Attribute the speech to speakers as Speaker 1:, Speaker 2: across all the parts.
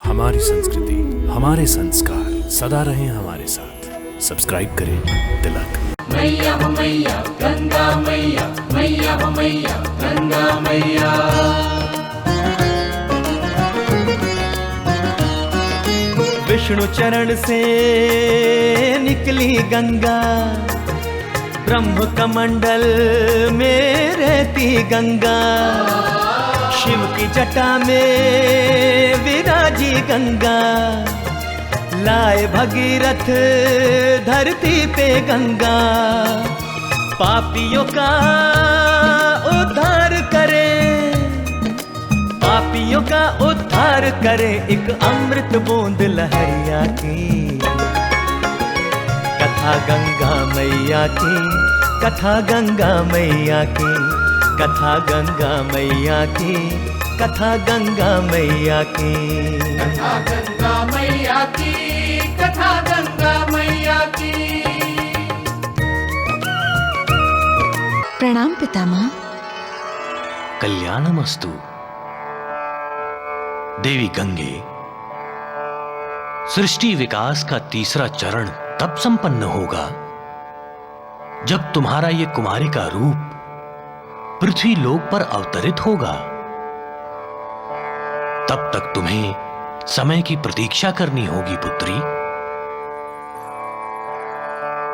Speaker 1: हमारी संस्कृति, हमारे संस्कार सदा रहें हमारे साथ। सब्सक्राइब करें तिलक।
Speaker 2: मैया हो मैया गंगा मैया, मैया हो मैया गंगा मैया।
Speaker 3: विष्णु चरण से निकली गंगा, ब्रह्म कमंडल में रहती गंगा, शिव की जटा में विराजी गंगा, लाए भगीरथ धरती पे गंगा, पापियों का उद्धार करे, पापियों का उद्धार करे, एक अमृत बूंद लहरिया की। कथा गंगा मैया की, कथा गंगा मैया की, कथा गंगा मैया की, कथा गंगा मैया की,
Speaker 2: कथा गंगा मैया की, कथा गंगा मैया की।
Speaker 4: प्रणाम पितामह।
Speaker 5: कल्याणमस्तु। देवी गंगे, सृष्टि विकास का तीसरा चरण तब संपन्न होगा जब तुम्हारा ये कुमारी का रूप पृथ्वी लोक पर अवतरित होगा। तब तक तुम्हें समय की प्रतीक्षा करनी होगी पुत्री।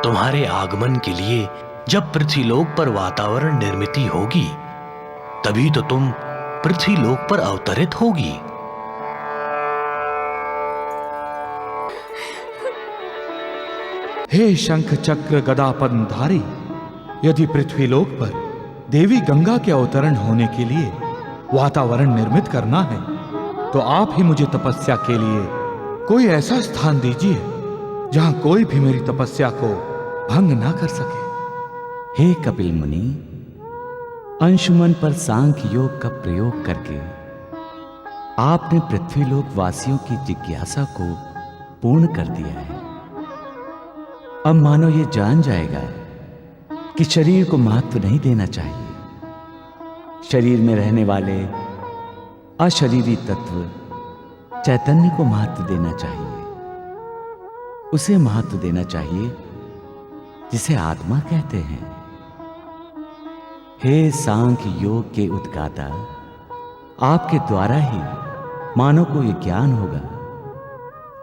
Speaker 5: तुम्हारे आगमन के लिए जब पृथ्वीलोक पर वातावरण निर्मित होगी, तभी तो तुम पृथ्वीलोक पर अवतरित होगी।
Speaker 6: हे शंख चक्र गदा पद्मधारी, यदि पृथ्वीलोक पर देवी गंगा के अवतरण होने के लिए वातावरण निर्मित करना है, तो आप ही मुझे तपस्या के लिए कोई ऐसा स्थान दीजिए जहां कोई भी मेरी तपस्या को भंग ना कर सके।
Speaker 7: हे कपिल मुनि, अंशुमन पर सांख्य योग का प्रयोग करके आपने पृथ्वीलोक वासियों की जिज्ञासा को पूर्ण कर दिया है। अब मानो ये जान जाएगा कि शरीर को महत्व नहीं देना चाहिए। शरीर में रहने वाले अशरीरी तत्व चैतन्य को महत्व देना चाहिए। उसे महत्व देना चाहिए जिसे आत्मा कहते हैं। हे सांख्य योग के उद्गाता, आपके द्वारा ही मानव को यह ज्ञान होगा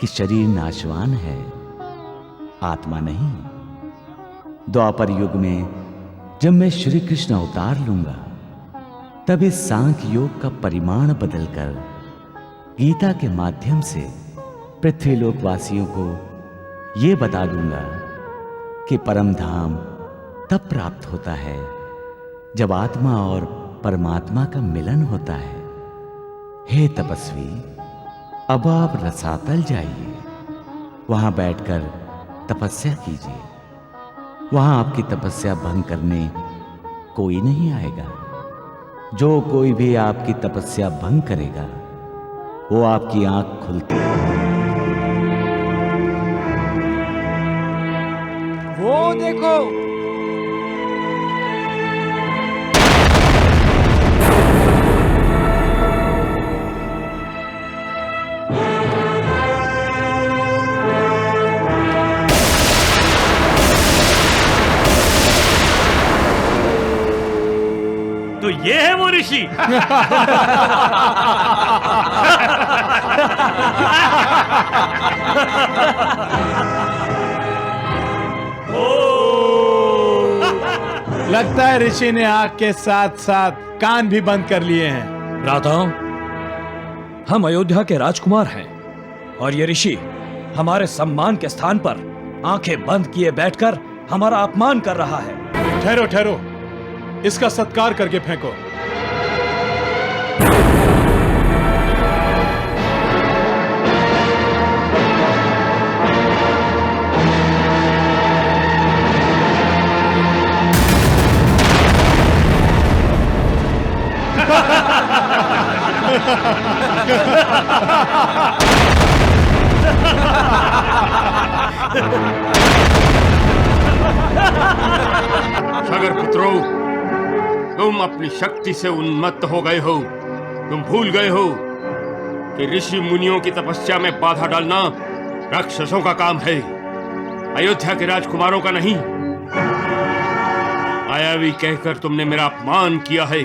Speaker 7: कि शरीर नाशवान है, आत्मा नहीं। द्वापर युग में जब मैं श्री कृष्ण अवतार लूंगा, तब इस सांख्य योग का परिमाण बदलकर गीता के माध्यम से पृथ्वीलोक वासियों को यह बता दूंगा कि परम धाम तब प्राप्त होता है जब आत्मा और परमात्मा का मिलन होता है। हे तपस्वी, अब आप रसातल जाइए, वहां बैठकर तपस्या कीजिए। वहां आपकी तपस्या भंग करने कोई नहीं आएगा। जो कोई भी आपकी तपस्या भंग करेगा, वो आपकी आंख खुलती है।
Speaker 8: वो देखो,
Speaker 5: तो ये है वो ऋषि।
Speaker 8: लगता है ऋषि ने आंख के साथ साथ कान भी बंद कर लिए हैं।
Speaker 9: राधा, हम अयोध्या के राजकुमार हैं और ये ऋषि हमारे सम्मान के स्थान पर आंखें बंद किए बैठकर हमारा अपमान कर रहा है।
Speaker 8: ठहरो ठहरो, इसका सत्कार करके फेंको।
Speaker 10: सागर पुत्रों, तुम अपनी शक्ति से उन्मत्त हो गए हो। तुम भूल गए हो कि ऋषि मुनियों की तपस्या में बाधा डालना राक्षसों का काम है, अयोध्या के राजकुमारों का नहीं। मायावी कहकर तुमने मेरा अपमान किया है,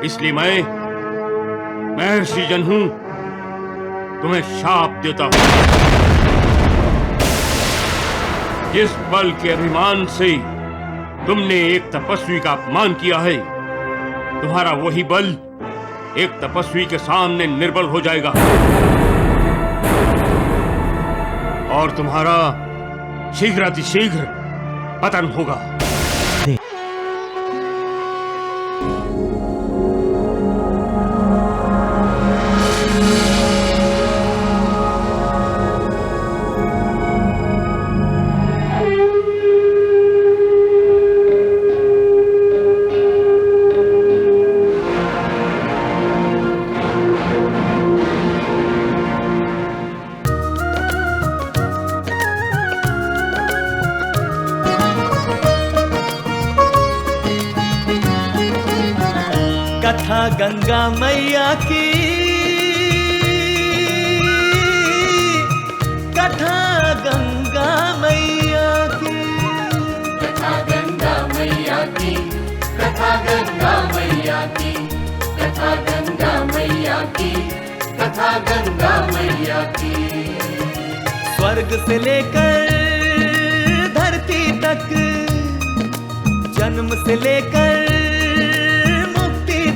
Speaker 10: इसलिए मैं महर्षि जन हूं, तुम्हें शाप देता हूं। जिस बल के अभिमान से तुमने एक तपस्वी का अपमान किया है, तुम्हारा वही बल एक तपस्वी के सामने निर्बल हो जाएगा और तुम्हारा शीघ्रातिशीघ्र पतन होगा।
Speaker 3: कथा गंगा मैया की, कथा गंगा मैया की,
Speaker 2: कथा गंगा मैया की, कथा गंगा मैया की, कथा गंगा मैया की, कथा गंगा मैया की।
Speaker 3: स्वर्ग से लेकर धरती तक, जन्म से लेकर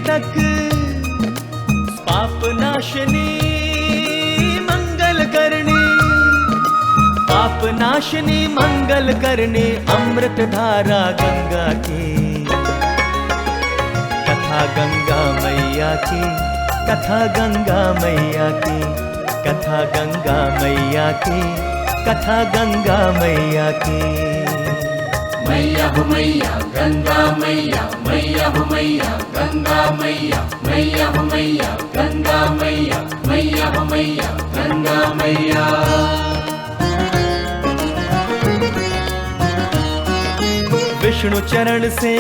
Speaker 3: तक, पाप नाशनी मंगल करनी, पाप नाशनी मंगल करनी, अमृत धारा गंगा की। कथा गंगा मैया की, कथा गंगा मैया की, कथा गंगा मैया की, कथा गंगा मैया की।
Speaker 2: मैया हो मैया गंगा मैया, मैया हो मैया गंगा मैया, मैया हो मैया गंगा मैया, मैया हो मैया गंगा मैया।
Speaker 3: विष्णु चरण से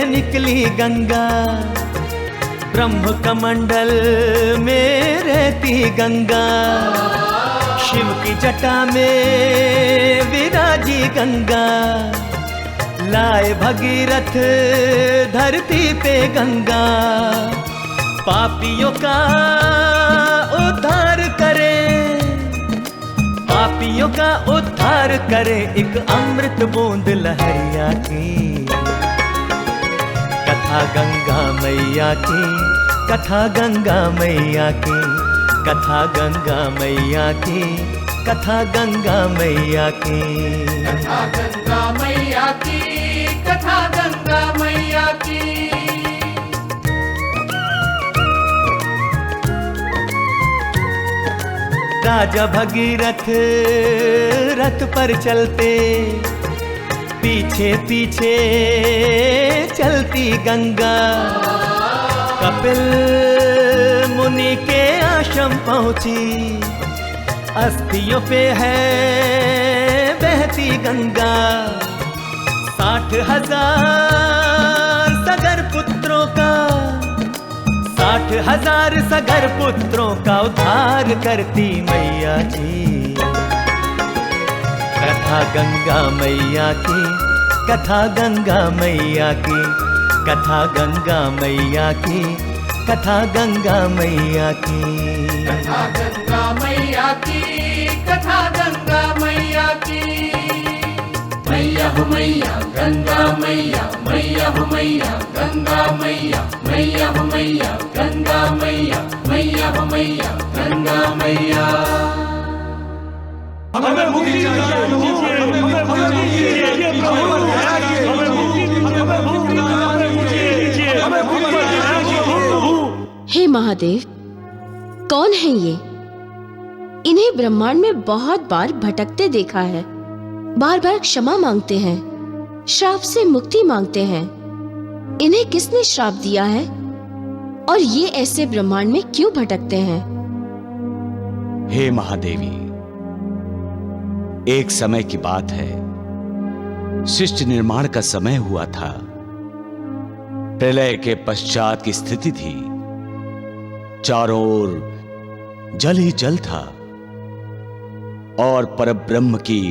Speaker 3: निकली गंगा, ब्रह्म कमंडल में रहती गंगा, शिव की जटा में विराजी गंगा, लाए भगीरथ धरती पे गंगा, पापियों का उद्धार करे, पापियों का उद्धार करे, एक अमृत बूंद लहरिया की। कथा गंगा मैया की, कथा गंगा मैया की, कथा गंगा मैया की, कथा गंगा मैया की,
Speaker 2: कथा गंगा मैया की, कथा गंगा मैया की।
Speaker 3: राजा भगीरथ रथ पर चलते, पीछे पीछे चलती गंगा, कपिल मुनि के आश्रम पहुंची, अस्थियों पे है बहती गंगा, 60,000 सगर पुत्रों का, 60,000 सगर पुत्रों का उद्धार करती मैया जी। कथा गंगा मैया की, कथा गंगा मैया की, कथा गंगा मैया की, कथा गंगा मैया की,
Speaker 2: कथा गंगा मैया की, कथा गंगा मैया की। मैया हो मैया गंगा मैया, मैया हो मैया गंगा मैया, मैया हो मैया गंगा मैया, मैया हो मैया गंगा मैया।
Speaker 6: हमें मुक्ति चाहिए,
Speaker 4: हे महादेव, कौन है ये? इन्हें ब्रह्मांड में बहुत बार भटकते देखा है, बार बार क्षमा मांगते हैं, श्राप से मुक्ति मांगते हैं। इन्हें किसने श्राप दिया है और ये ऐसे ब्रह्मांड में क्यों भटकते हैं?
Speaker 7: हे महादेवी, एक समय की बात है, सृष्टि निर्माण का समय हुआ था। प्रलय के पश्चात की स्थिति थी। चारों ओर जल ही जल था और परब्रह्म की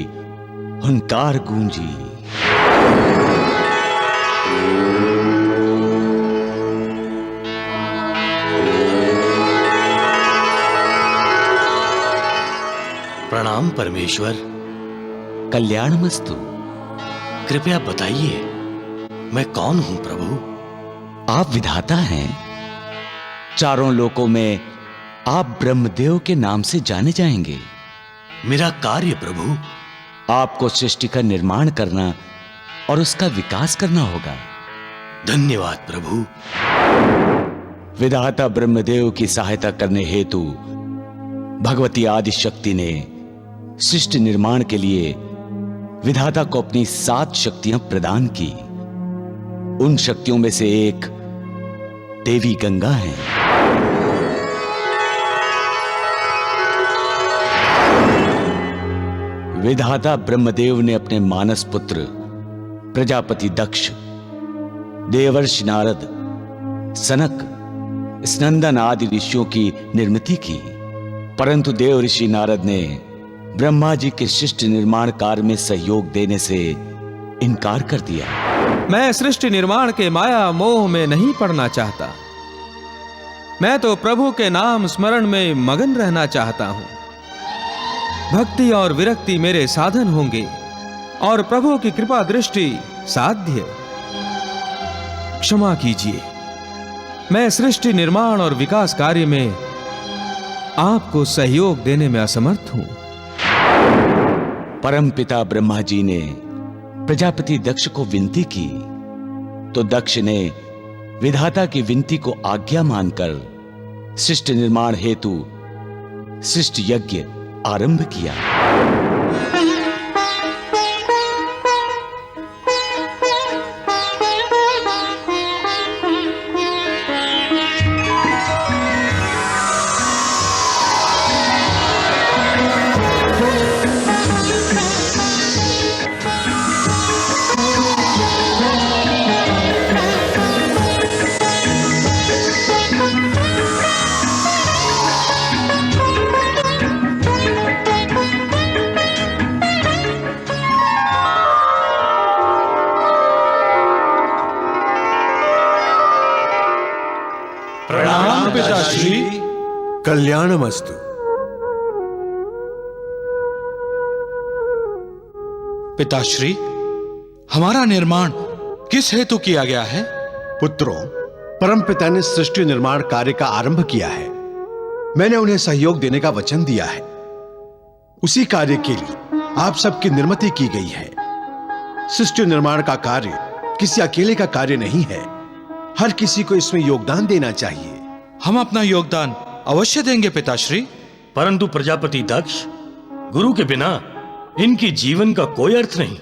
Speaker 7: हुंकार गूंजी।
Speaker 5: प्रणाम परमेश्वर।
Speaker 7: कल्याणमस्तु।
Speaker 5: कृपया बताइए, मैं कौन हूं प्रभु?
Speaker 7: आप विधाता हैं। चारों लोकों में आप ब्रह्मदेव के नाम से जाने जाएंगे।
Speaker 5: मेरा कार्य प्रभु?
Speaker 7: आपको सृष्टि का निर्माण करना और उसका विकास करना होगा।
Speaker 5: धन्यवाद प्रभु।
Speaker 7: विधाता ब्रह्मदेव की सहायता करने हेतु भगवती आदि शक्ति ने सृष्टि निर्माण के लिए विधाता को अपनी 7 शक्तियां प्रदान की। उन शक्तियों में से एक देवी गंगा है। विधाता ब्रह्मदेव ने अपने मानस पुत्र प्रजापति दक्ष, देवर्षि नारद, सनक, स्नंदन आदि ऋषियों की निर्मिति की, परंतु देव ऋषि नारद ने ब्रह्मा जी के सृष्टि निर्माण कार्य में सहयोग देने से इनकार कर दिया।
Speaker 6: मैं सृष्टि निर्माण के माया मोह में नहीं पड़ना चाहता। मैं तो प्रभु के नाम स्मरण में मगन रहना चाहता हूं। भक्ति और विरक्ति मेरे साधन होंगे और प्रभु की कृपा दृष्टि साध्य। क्षमा कीजिए, मैं सृष्टि निर्माण और विकास कार्य में आपको सहयोग देने में असमर्थ हूं।
Speaker 7: परमपिता ब्रह्मा जी ने प्रजापति दक्ष को विनती की तो दक्ष ने विधाता की विनती को आज्ञा मानकर सृष्टि निर्माण हेतु सृष्टि यज्ञ आरंभ किया।
Speaker 6: प्रणाम पिताश्री।
Speaker 1: कल्याणमस्तु।
Speaker 6: पिताश्री, हमारा निर्माण किस हेतु किया गया है?
Speaker 11: पुत्रों, परमपिता ने सृष्टि निर्माण कार्य का आरंभ किया है। मैंने उन्हें सहयोग देने का वचन दिया है। उसी कार्य के लिए आप सबकी निर्मिति की गई है। सृष्टि निर्माण का कार्य किसी अकेले का कार्य नहीं है। हर किसी को इसमें योगदान देना चाहिए।
Speaker 6: हम अपना योगदान अवश्य देंगे पिताश्री।
Speaker 5: परंतु प्रजापति दक्ष, गुरु के बिना इनकी जीवन का कोई अर्थ नहीं।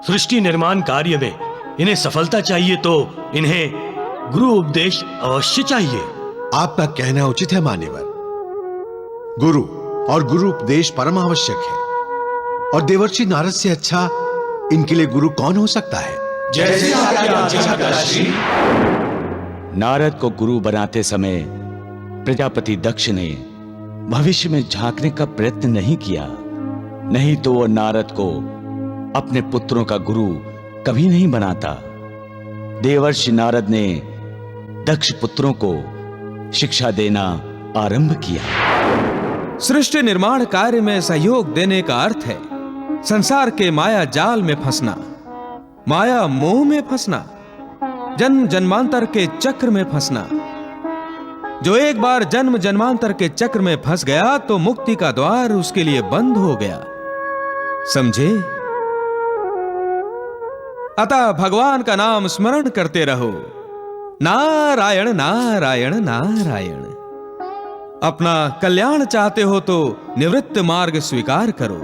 Speaker 5: सृष्टि निर्माण कार्य में इन्हें सफलता चाहिए तो इन्हें गुरु उपदेश अवश्य चाहिए।
Speaker 11: आपका कहना उचित है मान्यवर। गुरु और गुरु उपदेश परम आवश्यक है और देवर्षि नारद से अच्छा इनके लिए गुरु कौन हो सकता है?
Speaker 6: जैसे आपकी आज्ञा पिताश्री।
Speaker 7: नारद को गुरु बनाते समय प्रजापति दक्ष ने भविष्य में झांकने का प्रयत्न नहीं किया, नहीं तो वह नारद को अपने पुत्रों का गुरु कभी नहीं बनाता। देवर्षि नारद ने दक्ष पुत्रों को शिक्षा देना आरंभ किया।
Speaker 6: सृष्टि निर्माण कार्य में सहयोग देने का अर्थ है संसार के माया जाल में फंसना, माया मोह में फंसना, जन्म जन्मांतर के चक्र में फंसना। जो एक बार जन्म जन्मांतर के चक्र में फंस गया तो मुक्ति का द्वार उसके लिए बंद हो गया। समझे? अतः भगवान का नाम स्मरण करते रहो। नारायण नारायण नारायण। अपना कल्याण चाहते हो तो निवृत्त मार्ग स्वीकार करो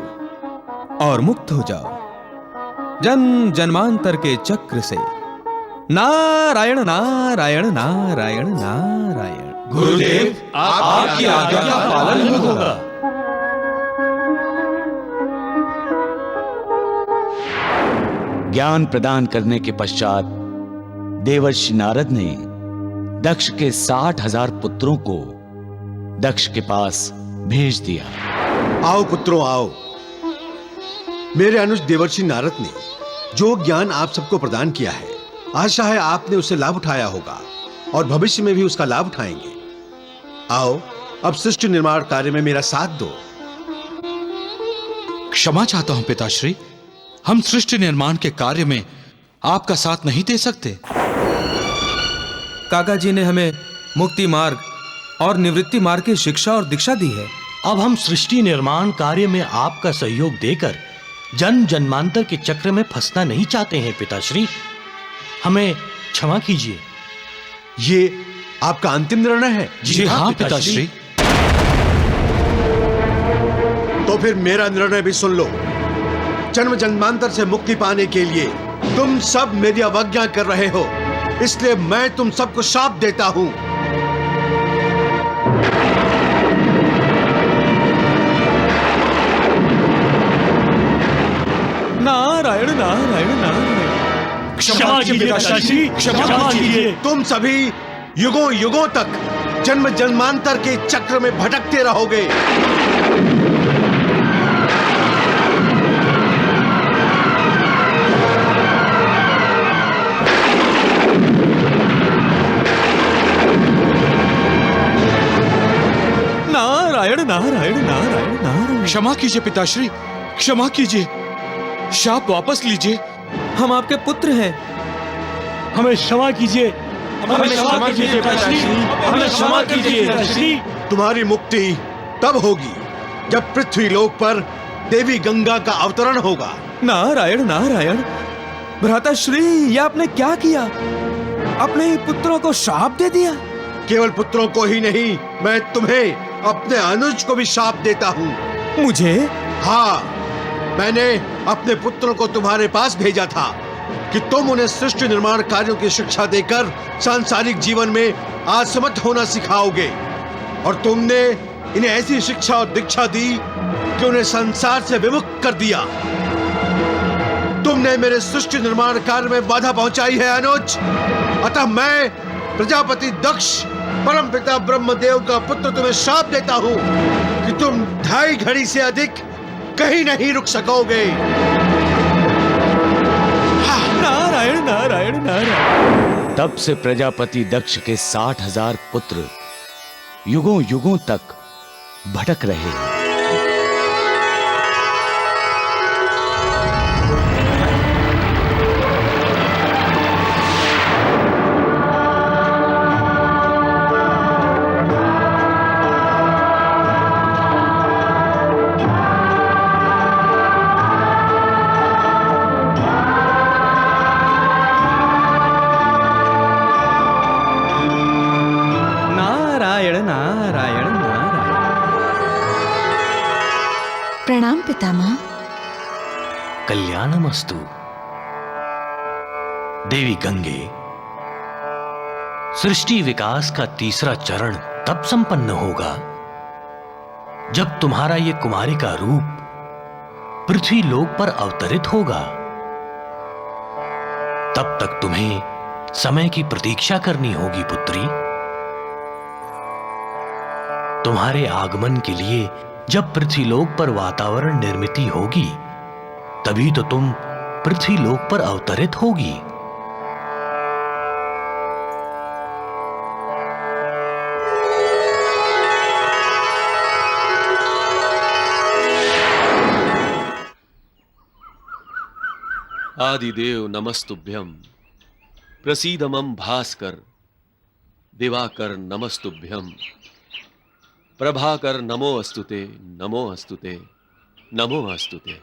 Speaker 6: और मुक्त हो जाओ जन्म जन्मांतर के चक्र से। नारायण नारायण नारायण नारायण।
Speaker 9: गुरुदेव, आपकी आज्ञा का पालन होगा।
Speaker 7: ज्ञान प्रदान करने के पश्चात देवर्षि नारद ने दक्ष के 60,000 पुत्रों को दक्ष के पास भेज दिया।
Speaker 11: आओ पुत्रों आओ। मेरे अनुज देवर्षि नारद ने जो ज्ञान आप सबको प्रदान किया है, आशा है आपने उससे लाभ उठाया होगा और भविष्य में भी उसका लाभ उठाएंगे। आओ अब सृष्टि निर्माण कार्य में मेरा साथ दो।
Speaker 6: क्षमा चाहता हूं पिताश्री, हम सृष्टि निर्माण के कार्य में आपका साथ नहीं दे सकते।
Speaker 12: काका जी ने हमें मुक्ति मार्ग और निवृत्ति मार्ग की शिक्षा और दीक्षा दी है।
Speaker 5: अब हम सृष्टि निर्माण कार्य में आपका सहयोग देकर जन्म जन्मांतर के चक्र में फंसना नहीं चाहते हैं पिताश्री, हमें क्षमा कीजिए।
Speaker 11: ये आपका अंतिम निर्णय है?
Speaker 6: जी हाँ पिताश्री।
Speaker 11: तो फिर मेरा निर्णय भी सुन लो। जन्म जन्मांतर से मुक्ति पाने के लिए तुम सब मेरी अवज्ञा कर रहे हो, इसलिए मैं तुम सबको शाप देता हूं।
Speaker 12: नारायण नारायण नारायण।
Speaker 5: क्षमा कीजिए पिताश्री, क्षमा कीजिए।
Speaker 11: तुम सभी युगों युगों तक जन्म जन्मांतर के चक्र में भटकते रहोगे।
Speaker 12: नारायण नारायण नारायण नारायण।
Speaker 6: क्षमा कीजिए पिताश्री, क्षमा कीजिए, शाप वापस लीजिए।
Speaker 12: हम आपके पुत्र हैं।
Speaker 5: हमें क्षमा कीजिए,
Speaker 12: हमें क्षमा कीजिए पिताश्री, हमें क्षमा कीजिए पिताश्री।
Speaker 11: तुम्हारी मुक्ति तब होगी जब पृथ्वी लोक पर देवी गंगा का अवतरण होगा।
Speaker 12: नारायण नारायण। भ्राताश्री, ये आपने क्या किया? अपने ही पुत्रों को शाप दे दिया।
Speaker 11: केवल पुत्रों को ही नहीं, मैं तुम्हें अपने अनुज को भी शाप देता हूँ।
Speaker 12: मुझे?
Speaker 11: हाँ, मैंने अपने पुत्रों को तुम्हारे पास भेजा था कि तुम उन्हें सृष्टि निर्माण कार्यों की शिक्षा देकर सांसारिक जीवन में आसमत होना सिखाओगे, और तुमने इन्हें ऐसी शिक्षा और दीक्षा दी कि उन्हें संसार से विमुक्त कर दिया। तुमने मेरे सृष्टि निर्माण कार्य में बाधा पहुंचाई है अनुज, अतः मैं प्रजापति दक्ष परमपिता ब्रह्मदेव का पुत्र तुम्हें शाप देता हूं कि तुम 2.5 घड़ी से अधिक कहीं नहीं रुक सकोगे।
Speaker 12: नारायण नारायण नारायण।
Speaker 7: तब से प्रजापति दक्ष के 60,000 पुत्र युगों युगों तक भटक रहे।
Speaker 13: प्रणाम पितामह।
Speaker 5: कल्याणमस्तु। देवी गंगे, सृष्टि विकास का तीसरा चरण तब संपन्न होगा जब तुम्हारा ये कुमारी का रूप पृथ्वी लोक पर अवतरित होगा। तब तक तुम्हें समय की प्रतीक्षा करनी होगी पुत्री। तुम्हारे आगमन के लिए जब पृथ्वी लोक पर वातावरण निर्मित होगी, तभी तो तुम पृथ्वी लोक पर अवतरित होगी।
Speaker 14: आदिदेव नमस्तुभ्यं, प्रसीद मम भास्कर, दिवाकर नमस्तुभ्यं, प्रभाकर नमो अस्तुते, नमो अस्तुते, नमो अस्तुते।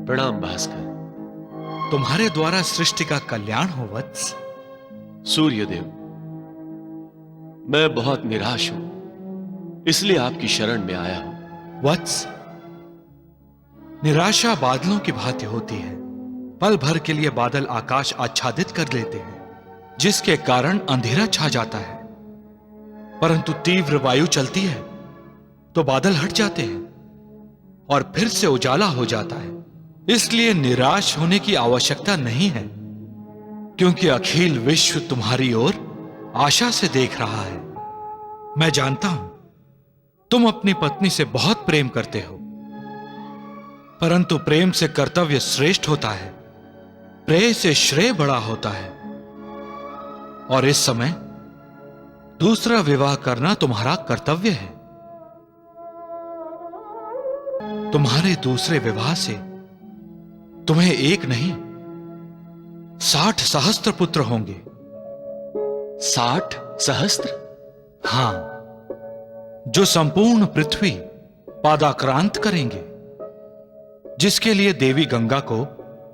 Speaker 14: प्रणाम भास्कर।
Speaker 6: तुम्हारे द्वारा सृष्टि का कल्याण हो वत्स।
Speaker 14: सूर्यदेव, मैं बहुत निराश हूं, इसलिए आपकी शरण में आया हूं।
Speaker 6: वत्स, निराशा बादलों की भांति होती है। पल भर के लिए बादल आकाश आच्छादित कर लेते हैं, जिसके कारण अंधेरा छा जाता है, परंतु तीव्र वायु चलती है तो बादल हट जाते हैं और फिर से उजाला हो जाता है। इसलिए निराश होने की आवश्यकता नहीं है, क्योंकि अखिल विश्व तुम्हारी ओर आशा से देख रहा है। मैं जानता हूं तुम अपनी पत्नी से बहुत प्रेम करते हो, परंतु प्रेम से कर्तव्य श्रेष्ठ होता है, प्रेम से श्रेय बड़ा होता है। और इस समय दूसरा विवाह करना तुम्हारा कर्तव्य है। तुम्हारे दूसरे विवाह से तुम्हें एक नहीं 60 सहस्त्र पुत्र होंगे।
Speaker 14: 60 सहस्त्र?
Speaker 6: हां, जो संपूर्ण पृथ्वी पादाक्रांत करेंगे, जिसके लिए देवी गंगा को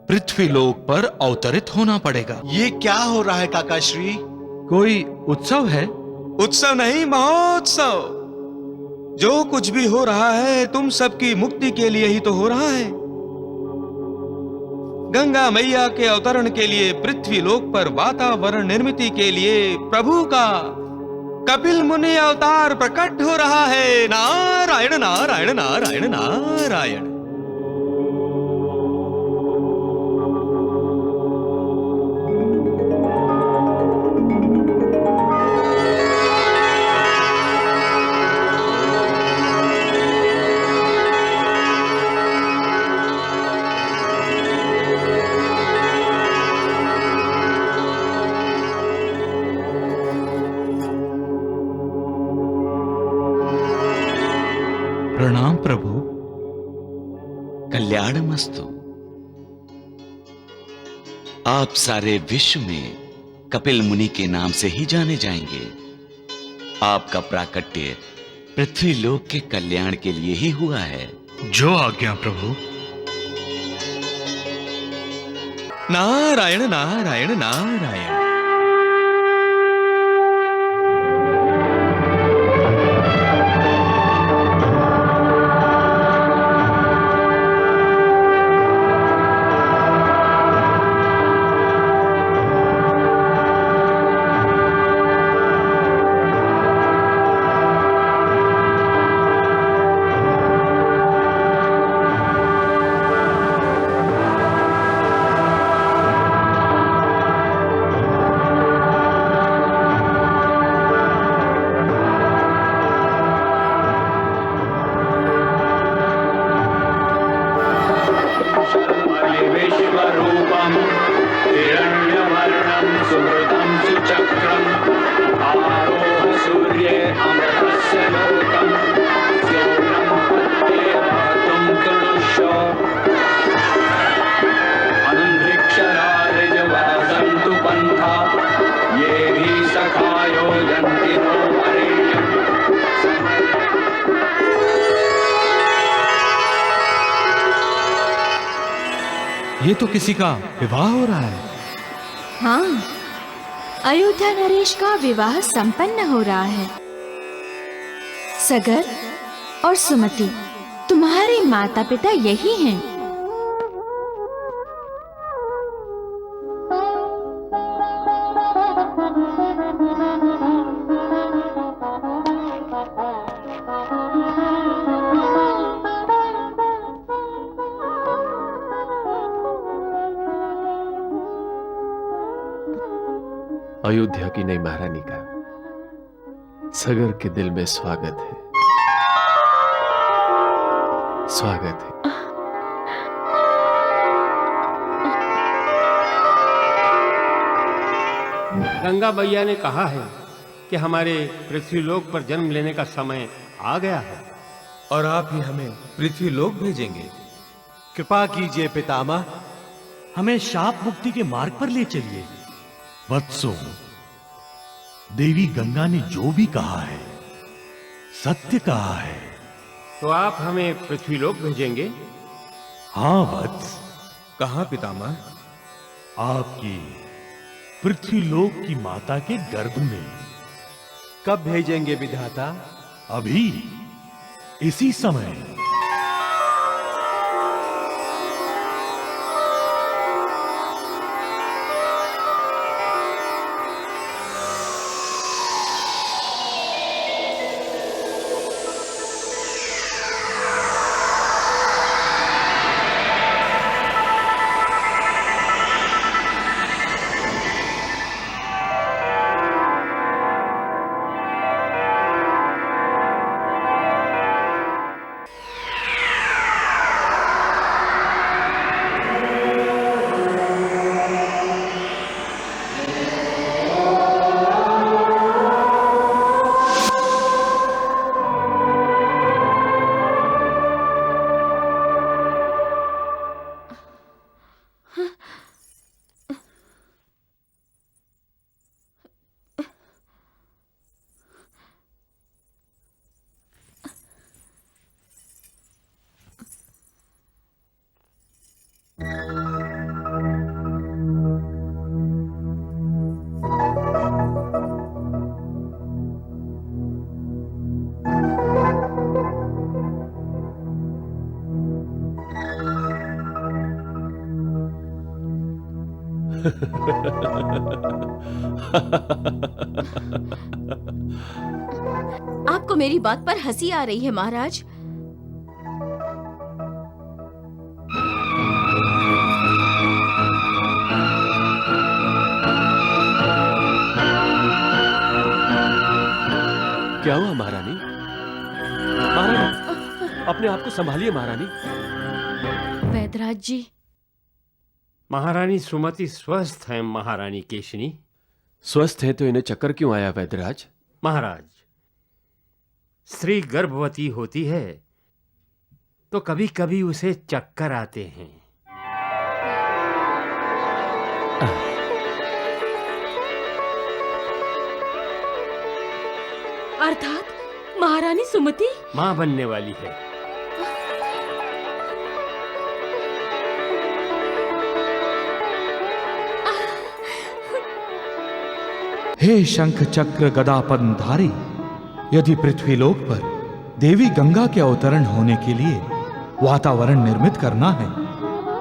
Speaker 6: पृथ्वी लोक पर अवतरित होना पड़ेगा।
Speaker 11: ये क्या हो रहा है काका श्री?
Speaker 6: कोई उत्सव है?
Speaker 12: उत्सव नहीं, महोत्सव। जो कुछ भी हो रहा है तुम सबकी मुक्ति के लिए ही तो हो रहा है। गंगा मैया के अवतरण के लिए पृथ्वी लोक पर वातावरण निर्मित के लिए प्रभु का कपिल मुनि अवतार प्रकट हो रहा है। नारायण नारायण नारायण नारायण।
Speaker 6: प्रणाम प्रभु।
Speaker 7: कल्याणमस्तु। आप सारे विश्व में कपिल मुनि के नाम से ही जाने जाएंगे। आपका प्राकट्य पृथ्वी लोक के कल्याण के लिए ही हुआ है।
Speaker 6: जो आज्ञा प्रभु।
Speaker 12: नारायण नारायण नारायण।
Speaker 6: ये तो किसी का विवाह हो रहा है।
Speaker 13: हाँ, अयोध्या नरेश का विवाह संपन्न हो रहा है। सगर और सुमति तुम्हारे माता पिता यही हैं।
Speaker 14: अयोध्या की नई महारानी का सगर के दिल में स्वागत है, स्वागत है।
Speaker 10: गंगा मैया ने कहा है कि हमारे पृथ्वीलोक पर जन्म लेने का समय आ गया है
Speaker 12: और आप ही हमें पृथ्वीलोक भेजेंगे।
Speaker 11: कृपा कीजिए पितामह,
Speaker 1: हमें शाप मुक्ति के मार्ग पर ले चलिए। वत्सो, देवी गंगा ने जो भी कहा है सत्य कहा है।
Speaker 10: तो आप हमें पृथ्वीलोक भेजेंगे?
Speaker 1: हाँ वत्स।
Speaker 12: कहाँ पितामह?
Speaker 1: आपकी पृथ्वीलोक की माता के गर्भ में।
Speaker 11: कब भेजेंगे विधाता?
Speaker 1: अभी, इसी समय।
Speaker 13: आपको मेरी बात पर हंसी आ रही है महाराज?
Speaker 14: क्या हुआ महारानी? महारानी, अपने आप को संभालिए महारानी।
Speaker 13: वैदराज जी।
Speaker 10: महारानी सुमति स्वस्थ है महारानी केशनी।
Speaker 14: स्वस्थ है तो इन्हें चक्कर क्यों आया वैद्यराज?
Speaker 10: महाराज, स्त्री गर्भवती होती है तो कभी कभी उसे चक्कर आते हैं।
Speaker 13: अर्थात महारानी सुमति
Speaker 10: मां बनने वाली है।
Speaker 6: हे शंख चक्र गदा पद्मधारी, यदि पृथ्वीलोक पर देवी गंगा के अवतरण होने के लिए वातावरण निर्मित करना है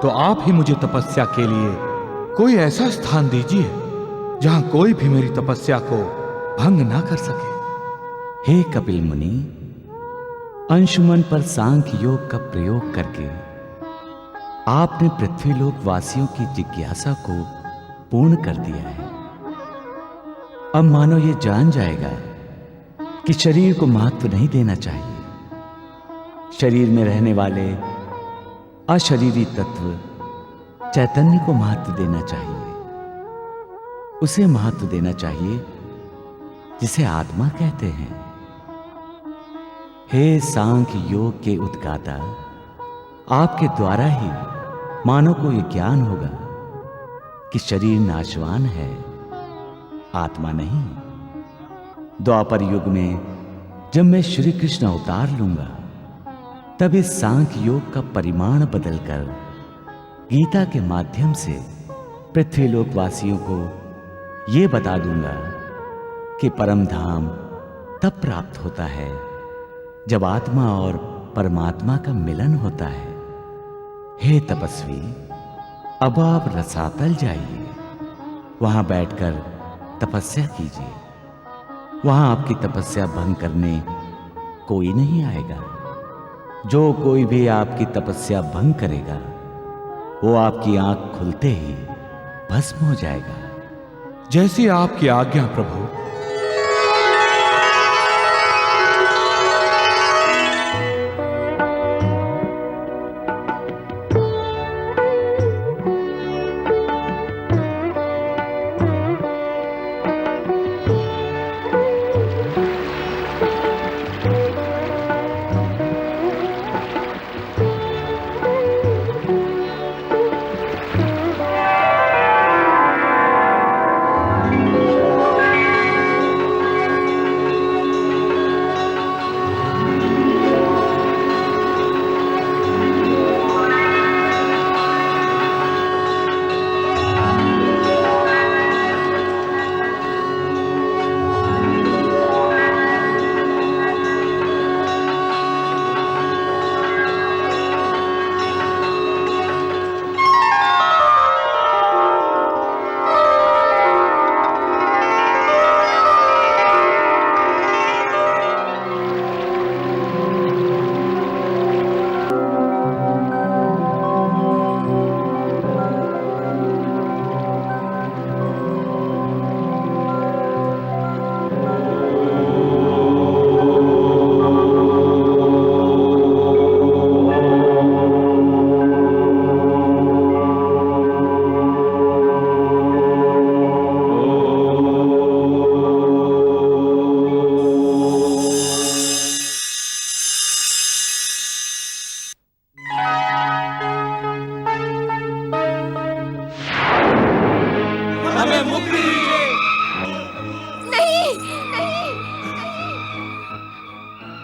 Speaker 6: तो आप ही मुझे तपस्या के लिए कोई ऐसा स्थान दीजिए जहां कोई भी मेरी तपस्या को भंग ना कर सके।
Speaker 7: हे कपिल मुनि, अंशुमन पर सांख्य योग का प्रयोग करके आपने पृथ्वीलोक वासियों की जिज्ञासा को पूर्ण कर दिया है। अब मानो ये जान जाएगा कि शरीर को महत्व नहीं देना चाहिए। शरीर में रहने वाले अशरीरी तत्व चैतन्य को महत्व देना चाहिए। उसे महत्व देना चाहिए जिसे आत्मा कहते हैं। हे सांख्य योग के उद्गाता, आपके द्वारा ही मानव को यह ज्ञान होगा कि शरीर नाशवान है, आत्मा नहीं। द्वापर युग में जब मैं श्री कृष्ण अवतार लूंगा तब इस सांख्य योग का परिमाण बदलकर गीता के माध्यम से पृथ्वीलोक वासियों को यह बता दूंगा कि परम धाम तब प्राप्त होता है जब आत्मा और परमात्मा का मिलन होता है। हे तपस्वी, अब आप रसातल जाइए, वहां बैठकर तपस्या कीजिए। वहां आपकी तपस्या भंग करने कोई नहीं आएगा। जो कोई भी आपकी तपस्या भंग करेगा वो आपकी आंख खुलते ही भस्म हो जाएगा।
Speaker 6: जैसी आपकी आज्ञा प्रभु।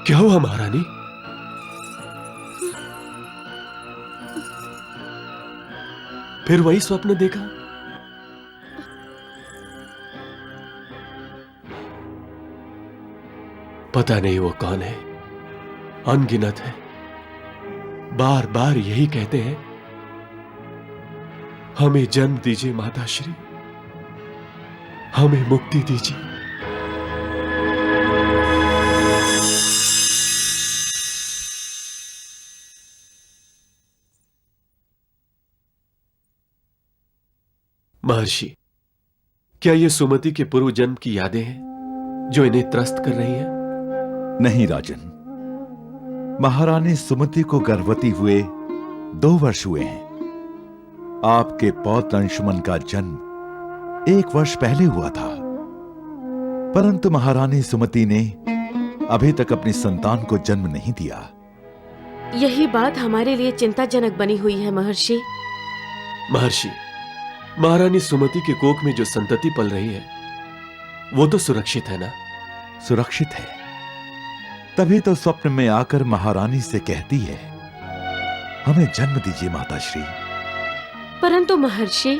Speaker 14: क्या हुआ महारानी? फिर वही स्वप्न देखा? पता नहीं वो कौन है, अनगिनत है, बार बार यही कहते हैं, हमें जन्म दीजिए माता श्री, हमें मुक्ति दीजिए। महर्षि, क्या ये सुमति के पूर्व जन्म की यादें हैं जो इन्हें त्रस्त कर रही हैं?
Speaker 15: नहीं राजन, महारानी सुमति को गर्भवती हुए 2 वर्ष हुए हैं। आपके पौत्र अंशुमन का जन्म 1 वर्ष पहले हुआ था, परंतु महारानी सुमति ने अभी तक अपनी संतान को जन्म नहीं दिया।
Speaker 4: यही बात हमारे लिए चिंताजनक बनी हुई है महर्षि।
Speaker 14: महर्षि, महारानी सुमति के कोख में जो संतति पल रही है वो तो सुरक्षित है ना?
Speaker 15: सुरक्षित है, तभी तो स्वप्न में आकर महारानी से कहती है, हमें जन्म दीजिए माताश्री।
Speaker 4: परंतु महर्षि,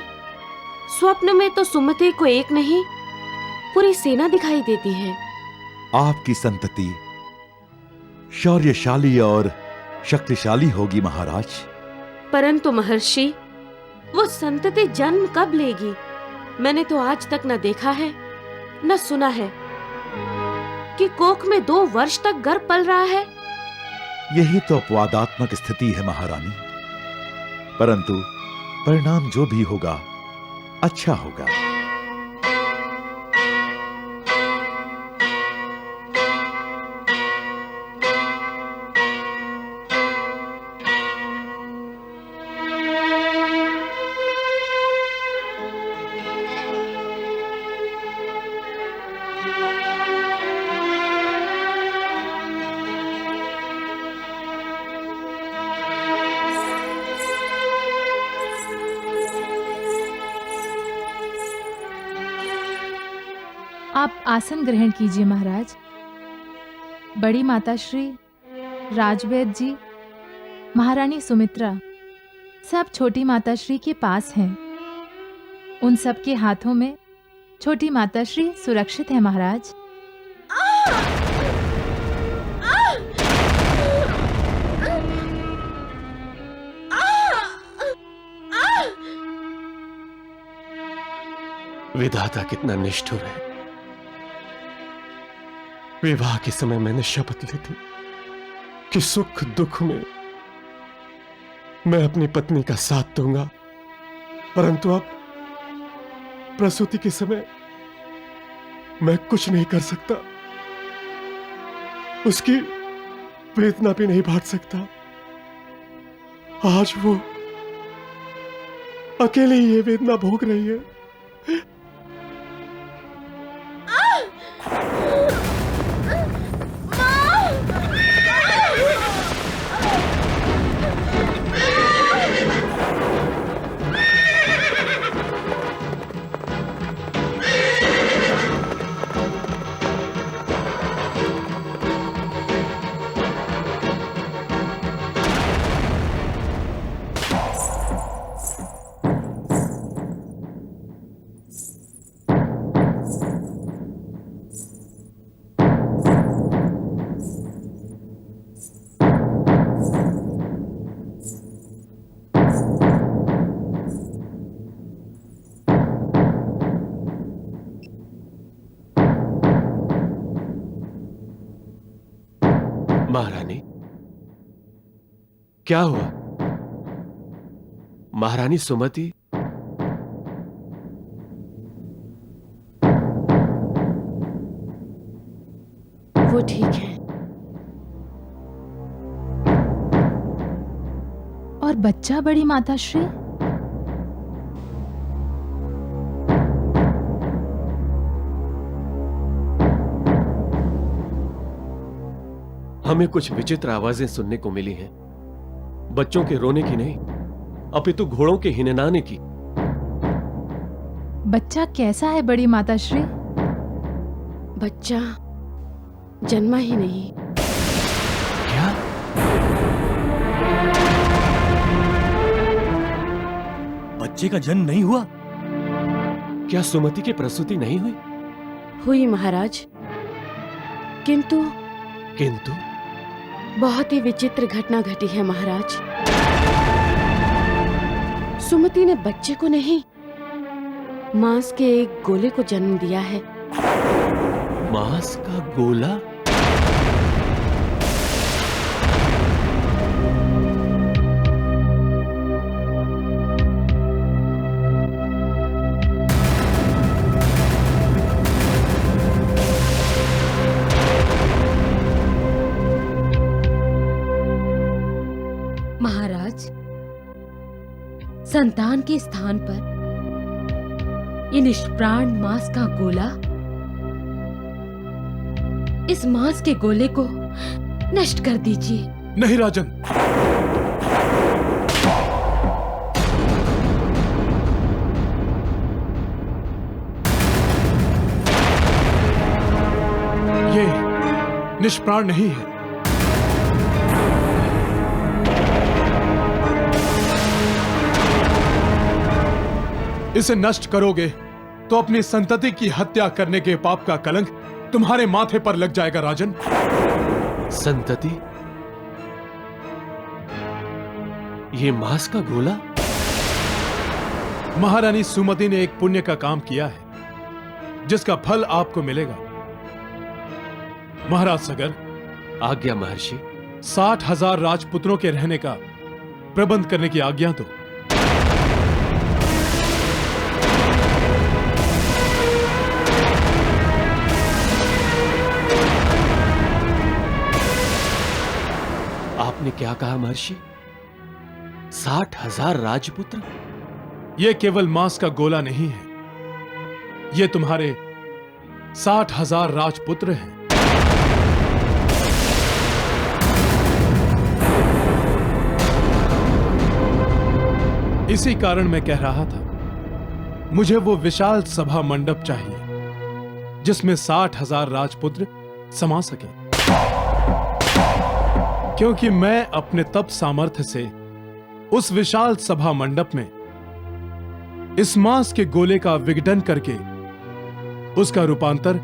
Speaker 4: स्वप्न में तो सुमति को एक नहीं पूरी सेना दिखाई देती है।
Speaker 15: आपकी संतति शौर्यशाली और शक्तिशाली होगी महाराज।
Speaker 4: परंतु महर्षि, वो संतति जन्म कब लेगी? मैंने तो आज तक न देखा है न सुना है कि कोख में 2 वर्ष तक गर्भ पल रहा है।
Speaker 15: यही तो अपवादात्मक स्थिति है महारानी, परंतु परिणाम जो भी होगा अच्छा होगा।
Speaker 13: आप आसन ग्रहण कीजिए महाराज। बड़ी माताश्री, राजवैद्य जी, महारानी सुमित्रा सब छोटी माताश्री के पास हैं। उन सब के हाथों में छोटी माताश्री सुरक्षित है महाराज।
Speaker 14: विधाता कितना निष्ठुर है। विवाह के समय मैंने शपथ ली थी कि सुख दुख में मैं अपनी पत्नी का साथ दूंगा, परंतु अब प्रसूति के समय मैं कुछ नहीं कर सकता, उसकी वेदना भी नहीं बांट सकता। आज वो अकेले ही ये वेदना भोग रही है। महारानी, क्या हुआ? महारानी सुमति
Speaker 4: वो ठीक है।
Speaker 13: और बच्चा बड़ी माताश्री?
Speaker 14: हमें कुछ विचित्र आवाजें सुनने को मिली हैं। बच्चों के रोने की नहीं, अपितु घोड़ों के हिननाने की।
Speaker 13: बच्चा कैसा है बड़ी माताश्री?
Speaker 4: बच्चा जन्मा ही नहीं।
Speaker 14: क्या?
Speaker 5: बच्चे का जन्म नहीं हुआ?
Speaker 14: क्या सुमति की प्रसूति नहीं हुई?
Speaker 4: हुई महाराज, किंतु बहुत ही विचित्र घटना घटी है महाराज।
Speaker 16: सुमति ने बच्चे को नहीं, मांस के एक गोले को जन्म दिया है।
Speaker 14: मांस का गोला?
Speaker 16: महाराज, संतान के स्थान पर ये निष्प्राण मांस का गोला, इस मांस के गोले को नष्ट कर दीजिए।
Speaker 8: नहीं राजन, ये निष्प्राण नहीं है। इसे नष्ट करोगे तो अपनी संतति की हत्या करने के पाप का कलंक तुम्हारे माथे पर लग जाएगा राजन।
Speaker 14: संतति? ये मांस का गोला?
Speaker 8: महारानी सुमति ने एक पुण्य का काम किया है जिसका फल आपको मिलेगा। महाराज सगर,
Speaker 14: आज्ञा महर्षि।
Speaker 8: 60,000 राजपुत्रों के रहने का प्रबंध करने की आज्ञा दो।
Speaker 14: आपने क्या कहा महर्षि? 60,000 राजपुत्र?
Speaker 8: यह केवल मांस का गोला नहीं है, ये तुम्हारे 60,000 राजपुत्र हैं। इसी कारण मैं कह रहा था, मुझे वो विशाल सभा मंडप चाहिए जिसमें 60,000 राजपुत्र समा सके, क्योंकि मैं अपने तप सामर्थ्य से उस विशाल सभा मंडप में इस मांस के गोले का विघटन करके उसका रूपांतर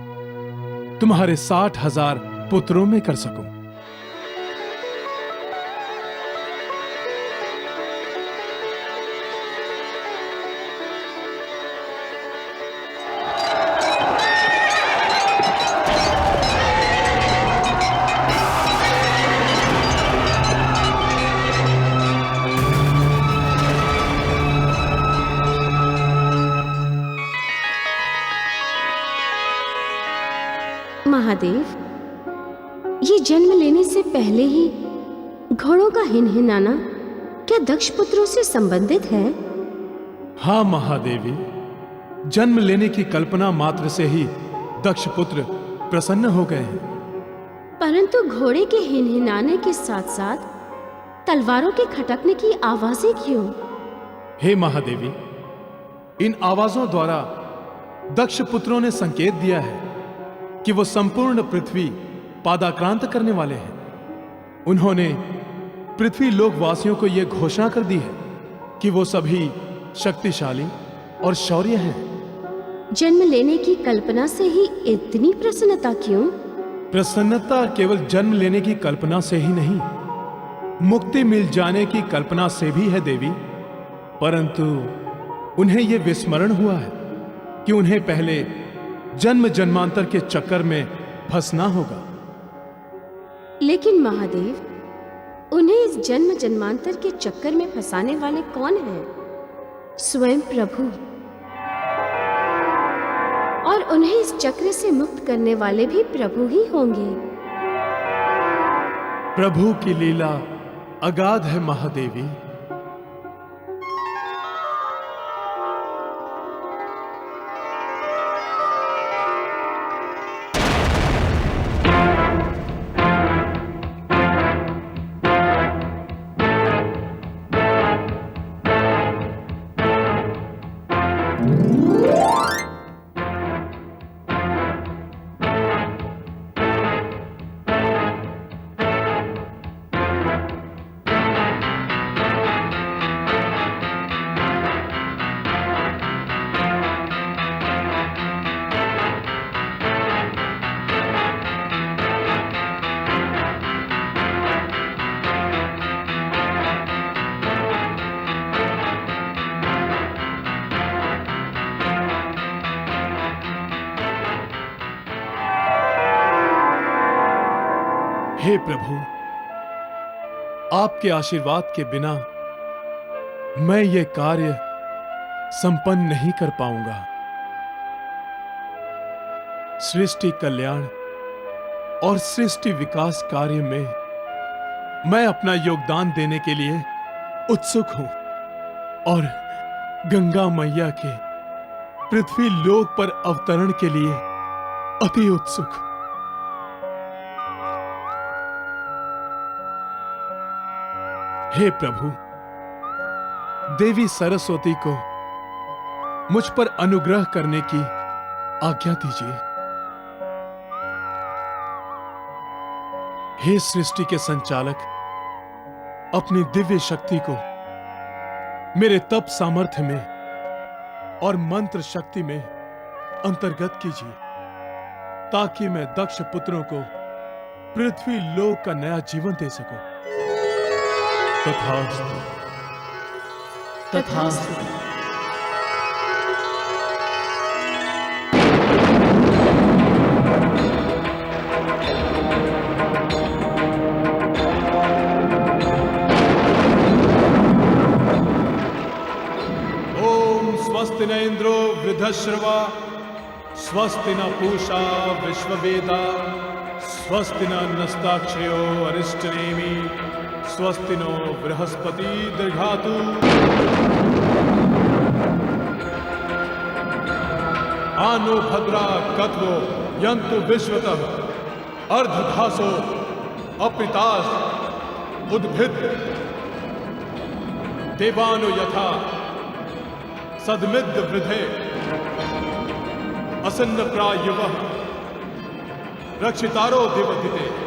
Speaker 8: तुम्हारे 60,000 पुत्रों में कर सकूं।
Speaker 4: महादेव, ये जन्म लेने से पहले ही घोड़ों का हिनहिनाना क्या दक्ष पुत्रों से संबंधित है?
Speaker 8: हाँ महादेवी, जन्म लेने की कल्पना मात्र से ही दक्ष पुत्र प्रसन्न हो गए हैं।
Speaker 4: परंतु घोड़े के हिनहिनाने के साथ साथ तलवारों के खटकने की आवाजें क्यों?
Speaker 8: हे महादेवी, इन आवाजों द्वारा दक्ष पुत्रों ने संकेत दिया है कि वो संपूर्ण पृथ्वी पादाक्रांत करने वाले हैं। उन्होंने पृथ्वी लोकवासियों को यह घोषणा कर दी है कि वो सभी शक्तिशाली और शौर्य हैं।
Speaker 4: जन्म लेने की कल्पना से ही इतनी प्रसन्नता क्यों?
Speaker 8: प्रसन्नता केवल जन्म लेने की कल्पना से ही नहीं, मुक्ति मिल जाने की कल्पना से भी है देवी। परंतु उन्हें यह विस्मरण हुआ है कि उन्हें पहले जन्म जन्मांतर के चक्कर में फंसना होगा।
Speaker 4: लेकिन महादेव, उन्हें इस जन्म जन्मांतर के चक्कर में फंसाने वाले कौन हैं? स्वयं प्रभु। और उन्हें इस चक्र से मुक्त करने वाले भी प्रभु ही होंगे।
Speaker 8: प्रभु की लीला अगाध है महादेवी। हे प्रभु, आपके आशीर्वाद के बिना मैं ये कार्य संपन्न नहीं कर पाऊंगा। सृष्टि कल्याण और सृष्टि विकास कार्य में मैं अपना योगदान देने के लिए उत्सुक हूं और गंगा मैया के पृथ्वी लोक पर अवतरण के लिए अति उत्सुक। हे प्रभु, देवी सरस्वती को मुझ पर अनुग्रह करने की आज्ञा दीजिए। हे सृष्टि के संचालक, अपनी दिव्य शक्ति को मेरे तप सामर्थ्य में और मंत्र शक्ति में अंतर्गत कीजिए, ताकि मैं दक्ष पुत्रों को पृथ्वी लोक का नया जीवन दे सकूं। तथास्तु।
Speaker 2: तथास्तु।
Speaker 8: स्वस्ति न इंद्रो वृद्धश्रवा, स्वस्ति न पूषा विश्ववेदा, स्वस्ति न नस्ताक्षयो अरिष्टनेमि, स्वस्ति नो बृहस्पति दीर्घातु। आनो भद्रा कत्वो यन्तु विश्वतः, अर्धधासो अप्रितास उद्भिद, देवानो यथा सदमिद्ध वृद्धे, असन्न प्रायुवः रक्षितारो दिवदिते।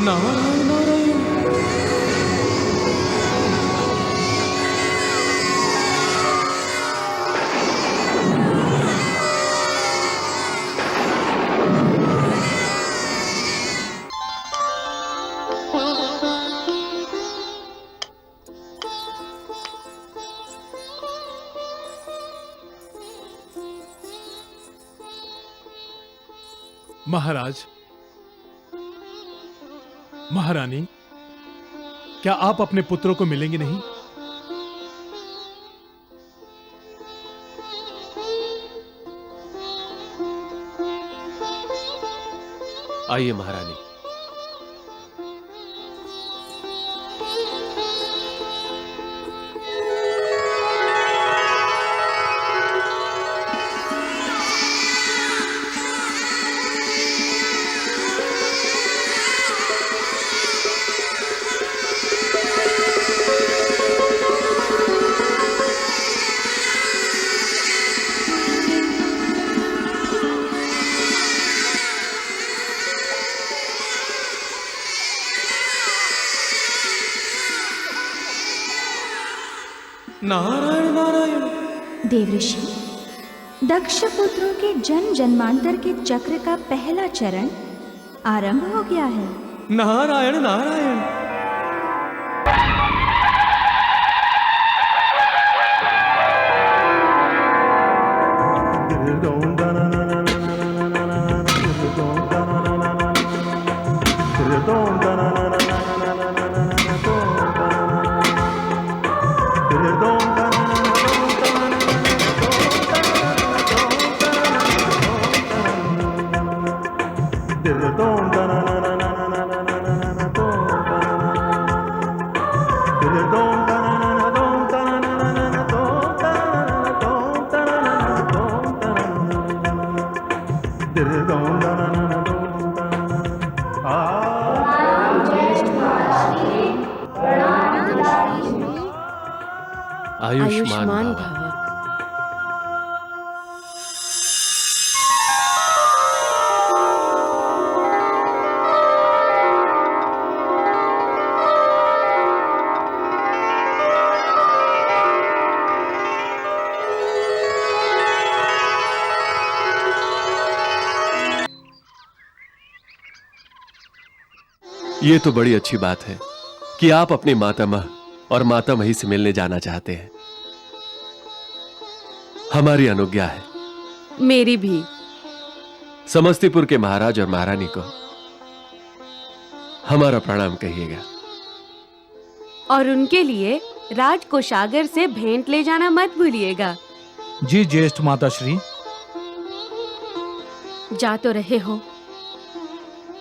Speaker 2: नारायण नारायण।
Speaker 8: महाराज, महारानी, क्या आप अपने पुत्रों को मिलेंगे नहीं?
Speaker 17: आइए महारानी।
Speaker 2: नारायण नारायण।
Speaker 18: देवऋषि, दक्ष पुत्रों के जन्म जन्मांतर के चक्र का पहला चरण आरंभ हो गया है।
Speaker 12: नारायण नारायण।
Speaker 17: आयुष्मान भव। ये तो बड़ी अच्छी बात है कि आप अपनी मातामह और मातामही से मिलने जाना चाहते हैं। हमारी अनुज्ञा है।
Speaker 16: मेरी भी।
Speaker 17: समस्तीपुर के महाराज और महारानी को हमारा प्रणाम कहिएगा।
Speaker 16: और उनके लिए राजकोषागर से भेंट ले जाना मत भूलिएगा।
Speaker 6: जी ज्येष्ठ माताश्री।
Speaker 16: जा तो रहे हो,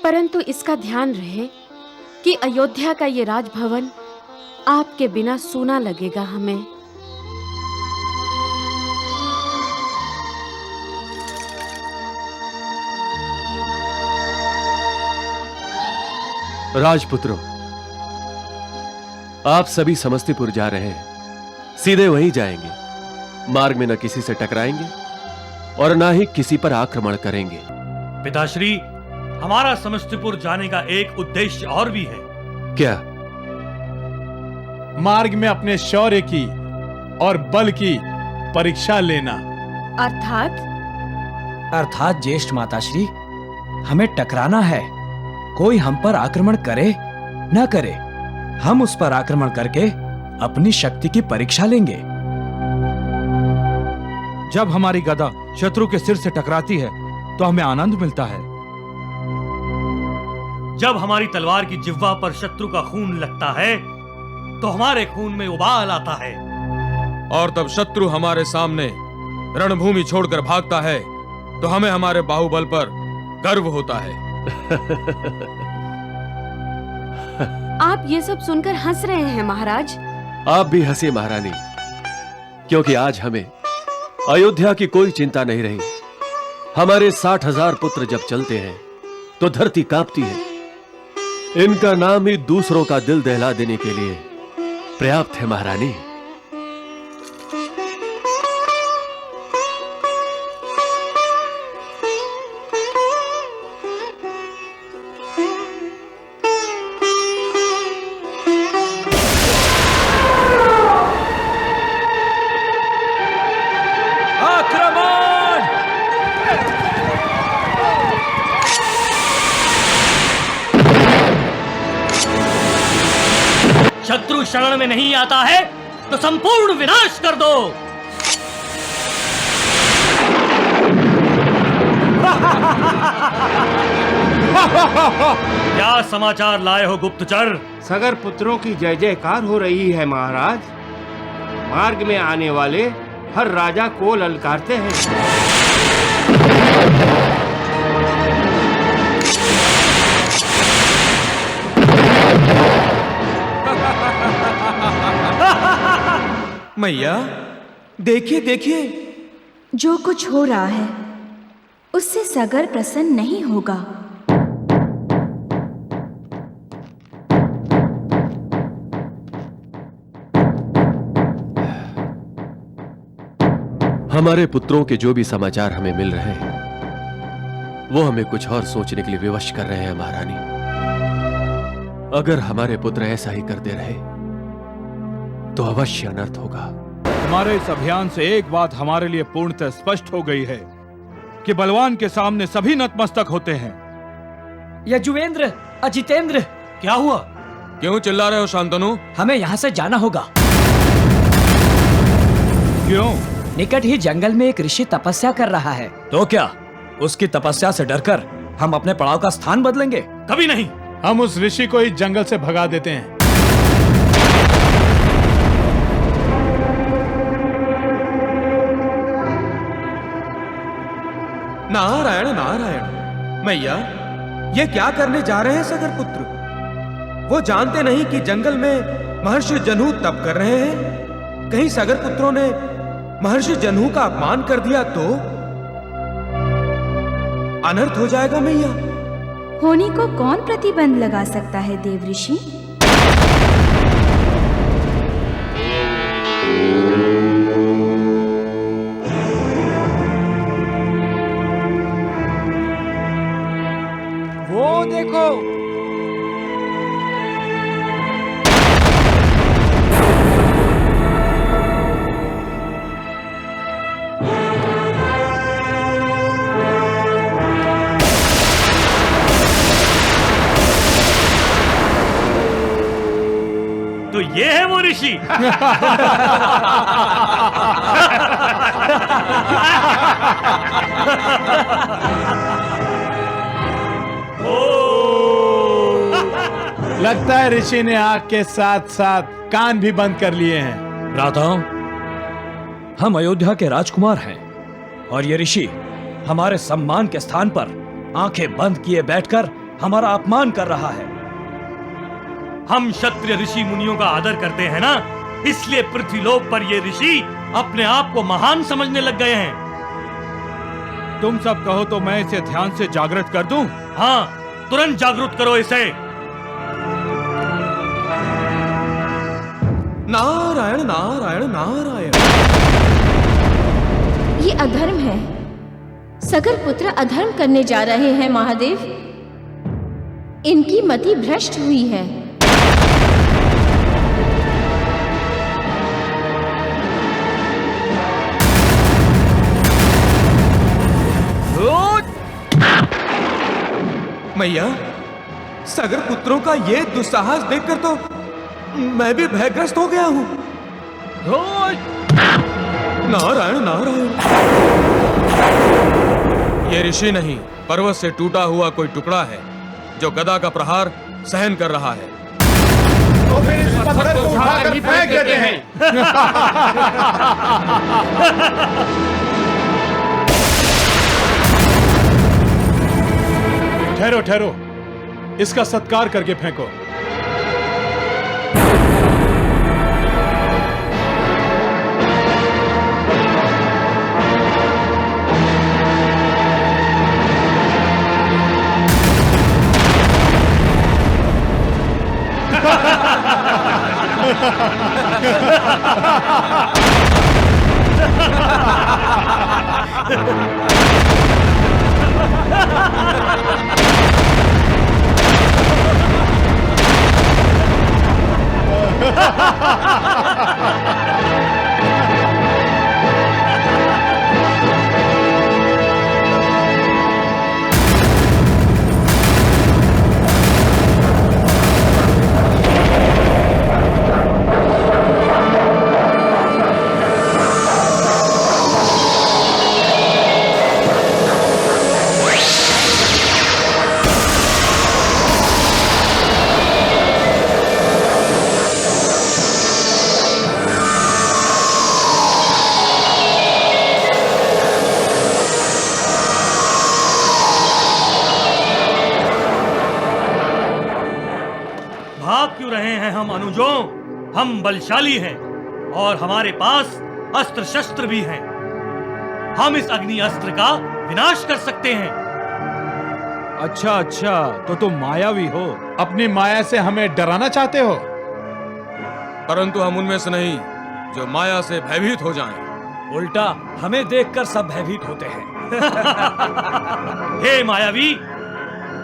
Speaker 16: परंतु इसका ध्यान रहे कि अयोध्या का ये राजभवन आपके बिना सूना लगेगा हमें।
Speaker 17: राजपुत्रों, आप सभी समस्तीपुर जा रहे हैं। सीधे वहीं जाएंगे। मार्ग में न किसी से टकराएंगे और न ही किसी पर आक्रमण करेंगे।
Speaker 5: पिताश्री, हमारा समस्तीपुर जाने का एक उद्देश्य और भी है।
Speaker 17: क्या?
Speaker 8: मार्ग में अपने शौर्य की और बल की परीक्षा लेना।
Speaker 9: अर्थात ज्येष्ठ माताश्री, हमें टकराना है। कोई हम पर आक्रमण करे न करे, हम उस पर आक्रमण करके अपनी शक्ति की परीक्षा लेंगे।
Speaker 6: जब हमारी गदा शत्रु के सिर से टकराती है तो हमें आनंद मिलता है।
Speaker 5: जब हमारी तलवार की जिह्वा पर शत्रु का खून लगता है तो हमारे खून में उबाल आता है।
Speaker 12: और तब शत्रु हमारे सामने रणभूमि छोड़कर भागता है तो हमें हमारे बाहुबल पर गर्व होता है।
Speaker 16: आप ये सब सुनकर हंस रहे हैं महाराज।
Speaker 17: आप भी हंसिए महारानी, क्योंकि आज हमें अयोध्या की कोई चिंता नहीं रही। हमारे 60,000 पुत्र जब चलते हैं तो धरती कांपती है। इनका नाम ही दूसरों का दिल दहला देने के लिए पर्याप्त है महारानी।
Speaker 5: शत्रु शरण में नहीं आता है तो संपूर्ण विनाश कर दो। क्या समाचार लाए हो गुप्तचर?
Speaker 10: सगर पुत्रों की जय जयकार हो रही है महाराज। मार्ग में आने वाले हर राजा को ललकारते हैं।
Speaker 12: मैया, देखिए देखिए,
Speaker 18: जो कुछ हो रहा है उससे सगर प्रसन्न नहीं होगा।
Speaker 17: हमारे पुत्रों के जो भी समाचार हमें मिल रहे हैं वो हमें कुछ और सोचने के लिए विवश कर रहे हैं महारानी। अगर हमारे पुत्र ऐसा ही करते रहे तो अवश्य अनर्थ होगा।
Speaker 6: हमारे इस अभियान से एक बात हमारे लिए पूर्णतः स्पष्ट हो गई है कि बलवान के सामने सभी नतमस्तक होते हैं।
Speaker 9: यजुवेंद्र, अजितेंद्र,
Speaker 5: क्या हुआ?
Speaker 12: क्यों चिल्ला रहे हो शांतनु?
Speaker 9: हमें यहाँ से जाना होगा।
Speaker 6: क्यों?
Speaker 9: निकट ही जंगल में एक ऋषि तपस्या कर रहा है। तो क्या उसकी तपस्या से डरकर हम अपने पड़ाव का स्थान बदलेंगे?
Speaker 5: कभी नहीं।
Speaker 8: हम उस ऋषि को ही जंगल से भगा देते हैं।
Speaker 12: नारायण नारायण। मैया, ये क्या करने जा रहे हैं सगर पुत्र? वो जानते नहीं कि जंगल में महर्षि जनू तप कर रहे हैं? कहीं सगर पुत्रों ने महर्षि जनू का अपमान कर दिया तो अनर्थ हो जाएगा मैया।
Speaker 18: होनी को कौन प्रतिबंध लगा सकता है देव ऋषि?
Speaker 9: वो देखो,
Speaker 5: तो ये है वो ऋषि।
Speaker 8: लगता है ऋषि ने आग के साथ साथ कान भी बंद कर लिए हैं।
Speaker 9: भ्राताओं, हम अयोध्या के राजकुमार हैं और ये ऋषि हमारे सम्मान के स्थान पर आंखें बंद किए बैठकर हमारा अपमान कर रहा है।
Speaker 5: हम क्षत्रिय ऋषि मुनियों का आदर करते हैं ना, इसलिए पृथ्वीलोक पर ये ऋषि अपने आप को महान समझने लग गए हैं।
Speaker 6: तुम सब कहो तो मैं इसे ध्यान से जागृत कर दूं?
Speaker 5: हाँ, तुरंत जागृत करो इसे।
Speaker 12: नारायण नारायण नारायण।
Speaker 4: ये अधर्म है। सगर पुत्र अधर्म करने जा रहे हैं महादेव। इनकी मति भ्रष्ट हुई है।
Speaker 12: मैया, सगर पुत्रों का ये दुस्साहस देखकर तो मैं भी भयग्रस्त हो गया हूं। नारायण नारायण। ये ऋषि नहीं, पर्वत से टूटा हुआ कोई टुकड़ा है जो गदा का प्रहार सहन कर रहा है।
Speaker 8: तो फिर इस पत्थर को उठाकर फेंक देते हैं। ठहरो ठहरो, इसका सत्कार करके फेंको।
Speaker 5: हम बलशाली हैं और हमारे पास अस्त्र शस्त्र भी हैं। हम इस अग्नि अस्त्र का विनाश कर सकते हैं।
Speaker 6: अच्छा अच्छा, तो तुम मायावी हो।
Speaker 8: अपनी माया से हमें डराना चाहते हो?
Speaker 12: परंतु हम उनमें से नहीं जो माया से भयभीत हो जाएं।
Speaker 9: उल्टा हमें देखकर सब भयभीत होते हैं।
Speaker 5: हे मायावी,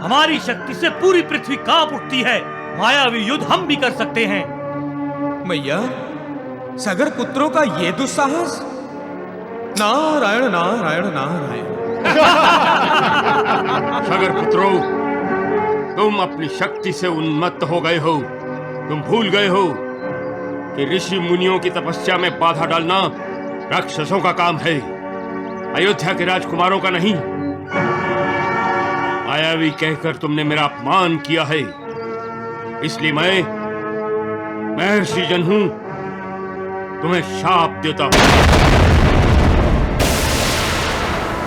Speaker 5: हमारी शक्ति से पूरी पृथ्वी कांप उठती है। मायावी युद्ध हम भी कर सकते हैं।
Speaker 12: मैया, सगर पुत्रों का ये दुस्साहस। नारायण नारायण नारायण।
Speaker 10: सगर पुत्रों, तुम अपनी शक्ति से उन्मत्त हो गए हो। तुम भूल गए हो कि ऋषि मुनियों की तपस्या में बाधा डालना राक्षसों का काम है, अयोध्या के राजकुमारों का नहीं। मायावी कहकर तुमने मेरा अपमान किया है, इसलिए मैं महर्षि जनहू तुम्हें शाप देता हूं।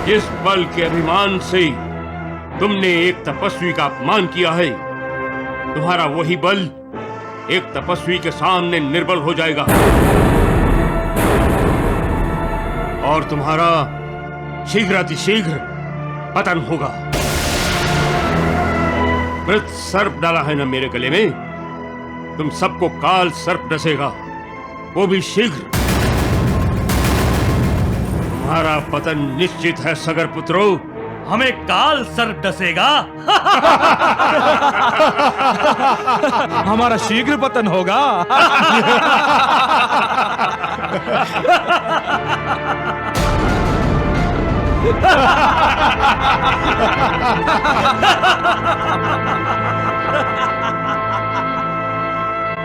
Speaker 10: जिस बल के अभिमान से तुमने एक तपस्वी का अपमान किया है, तुम्हारा वही बल एक तपस्वी के सामने निर्बल हो जाएगा और तुम्हारा शीघ्रातिशीघ्र पतन होगा। मृत सर्प डाला है ना मेरे गले में, तुम सबको काल सर्प डसेगा, वो भी शीघ्र। तुम्हारा पतन निश्चित है सगर पुत्रों।
Speaker 5: हमें काल सर्प डसेगा।
Speaker 6: हमारा शीघ्र पतन होगा।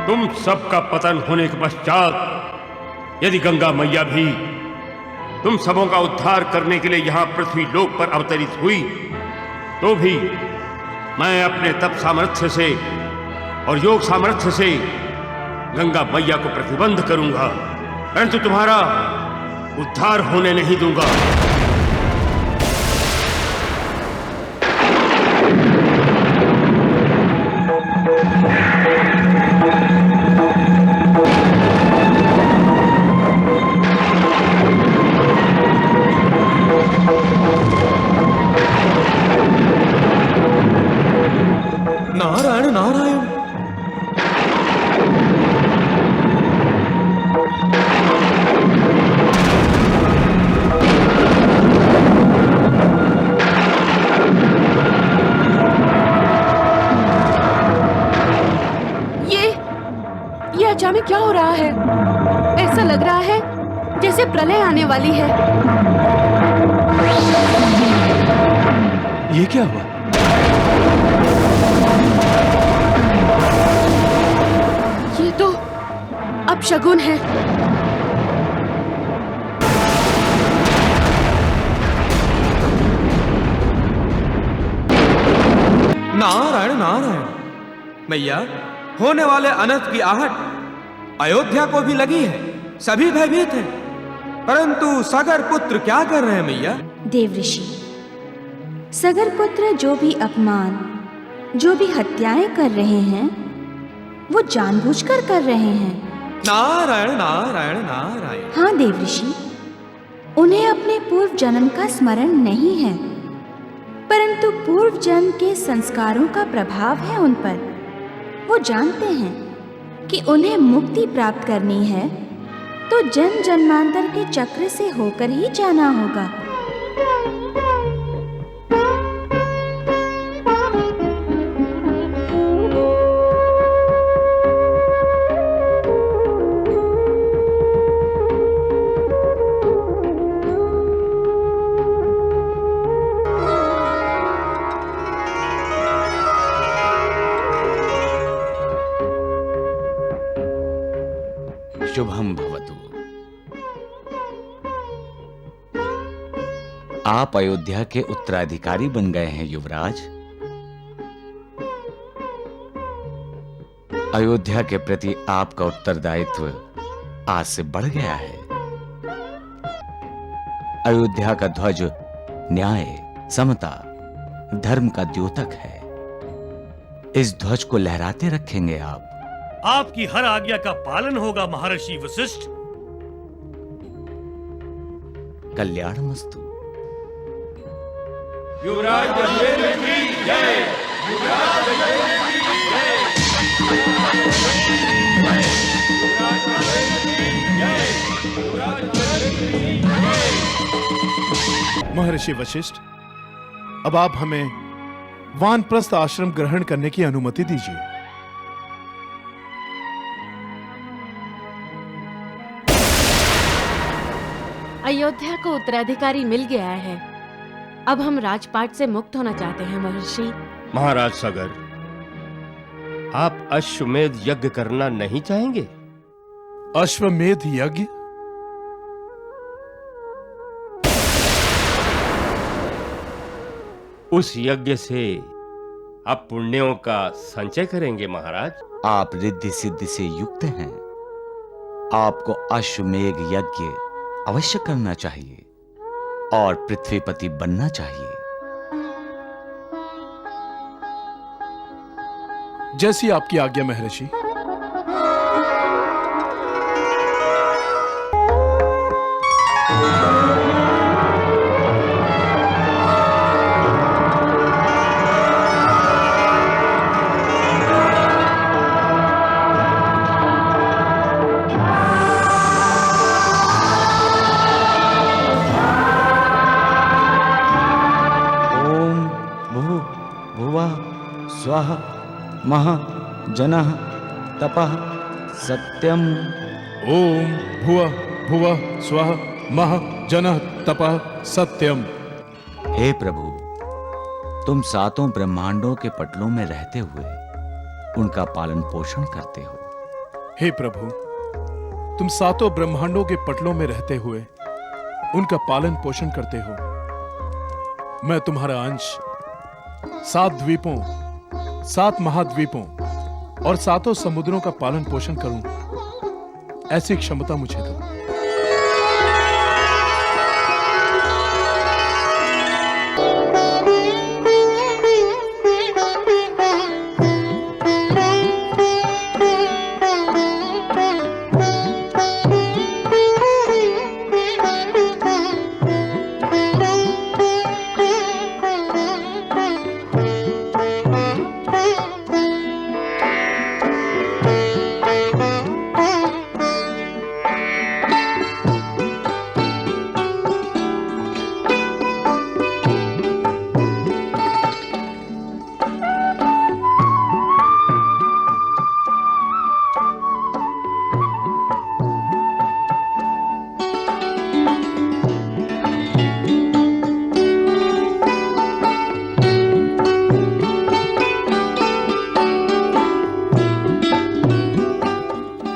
Speaker 10: तुम सबका पतन होने के पश्चात यदि गंगा मैया भी तुम सबों का उद्धार करने के लिए यहां पृथ्वी लोक पर अवतरित हुई, तो भी मैं अपने तप सामर्थ्य से और योग सामर्थ्य से गंगा मैया को प्रतिबंध करूंगा, परंतु तुम्हारा उद्धार होने नहीं दूंगा।
Speaker 12: नारायण नारायण।
Speaker 16: ये अचानक क्या हो रहा है? ऐसा लग रहा है जैसे प्रलय आने वाली है।
Speaker 6: ये क्या हुआ?
Speaker 16: ये तो अपशगुन है।
Speaker 12: नारायण नारायण। मैया, होने वाले अनर्थ की आहट अयोध्या को भी लगी है, सभी भयभीत हैं, परंतु सगर पुत्र क्या कर रहे हैं मैया?
Speaker 18: देवऋषि, सगर पुत्र जो भी अपमान, जो भी हत्याएं कर रहे हैं, वो जानबूझकर कर रहे हैं।
Speaker 12: नारायण नारायण नारायण।
Speaker 18: हाँ देवऋषि, उन्हें अपने पूर्व जन्म का स्मरण नहीं है, परंतु पूर्व जन्म के संस्कारों का प्रभाव है उन पर। वो जानते हैं कि उन्हें मुक्ति प्राप्त करनी है तो जन्म जन्मांतर के चक्र से होकर ही जाना होगा।
Speaker 7: शुभम भवतु। आप अयोध्या के उत्तराधिकारी बन गए हैं युवराज। अयोध्या के प्रति आपका उत्तरदायित्व आज से बढ़ गया है। अयोध्या का ध्वज न्याय, समता, धर्म का द्योतक है। इस ध्वज को लहराते रखेंगे आप।
Speaker 5: आपकी हर आज्ञा का पालन होगा महर्षि वशिष्ठ।
Speaker 7: कल्याणमस्तु।
Speaker 2: युवराज दशरथ की जय। युवराज दशरथ की जय। युवराज दशरथ की जय। युवराज दशरथ की जय।
Speaker 8: महर्षि वशिष्ठ, अब आप हमें वानप्रस्थ आश्रम ग्रहण करने की अनुमति दीजिए।
Speaker 16: अयोध्या को उत्तराधिकारी मिल गया है। अब हम राजपाट से मुक्त होना चाहते हैं महर्षि।
Speaker 10: महाराज सगर, आप अश्वमेध यज्ञ करना नहीं चाहेंगे?
Speaker 8: अश्वमेध यज्ञ?
Speaker 10: उस यज्ञ से आप पुण्यों का संचय करेंगे महाराज।
Speaker 7: आप रिद्धि सिद्धि से युक्त हैं। आपको अश्वमेध यज्ञ अवश्य करना चाहिए और पृथ्वीपति बनना चाहिए।
Speaker 8: जैसी आपकी आज्ञा महर्षि।
Speaker 7: स्वाहा महा जनः तपः सत्यम।
Speaker 8: ओम भुवः भुवः स्वः महा जनः तपः सत्यम।
Speaker 7: हे प्रभु, तुम सातों ब्रह्मांडों के पटलों में रहते हुए उनका पालन पोषण करते हो।
Speaker 8: हे प्रभु, तुम सातों ब्रह्मांडों के पटलों में रहते हुए उनका पालन पोषण करते हो। मैं तुम्हारा अंश 7 द्वीपों, 7 महाद्वीपों और 7 समुद्रों का पालन पोषण करूं, ऐसी क्षमता मुझे दो।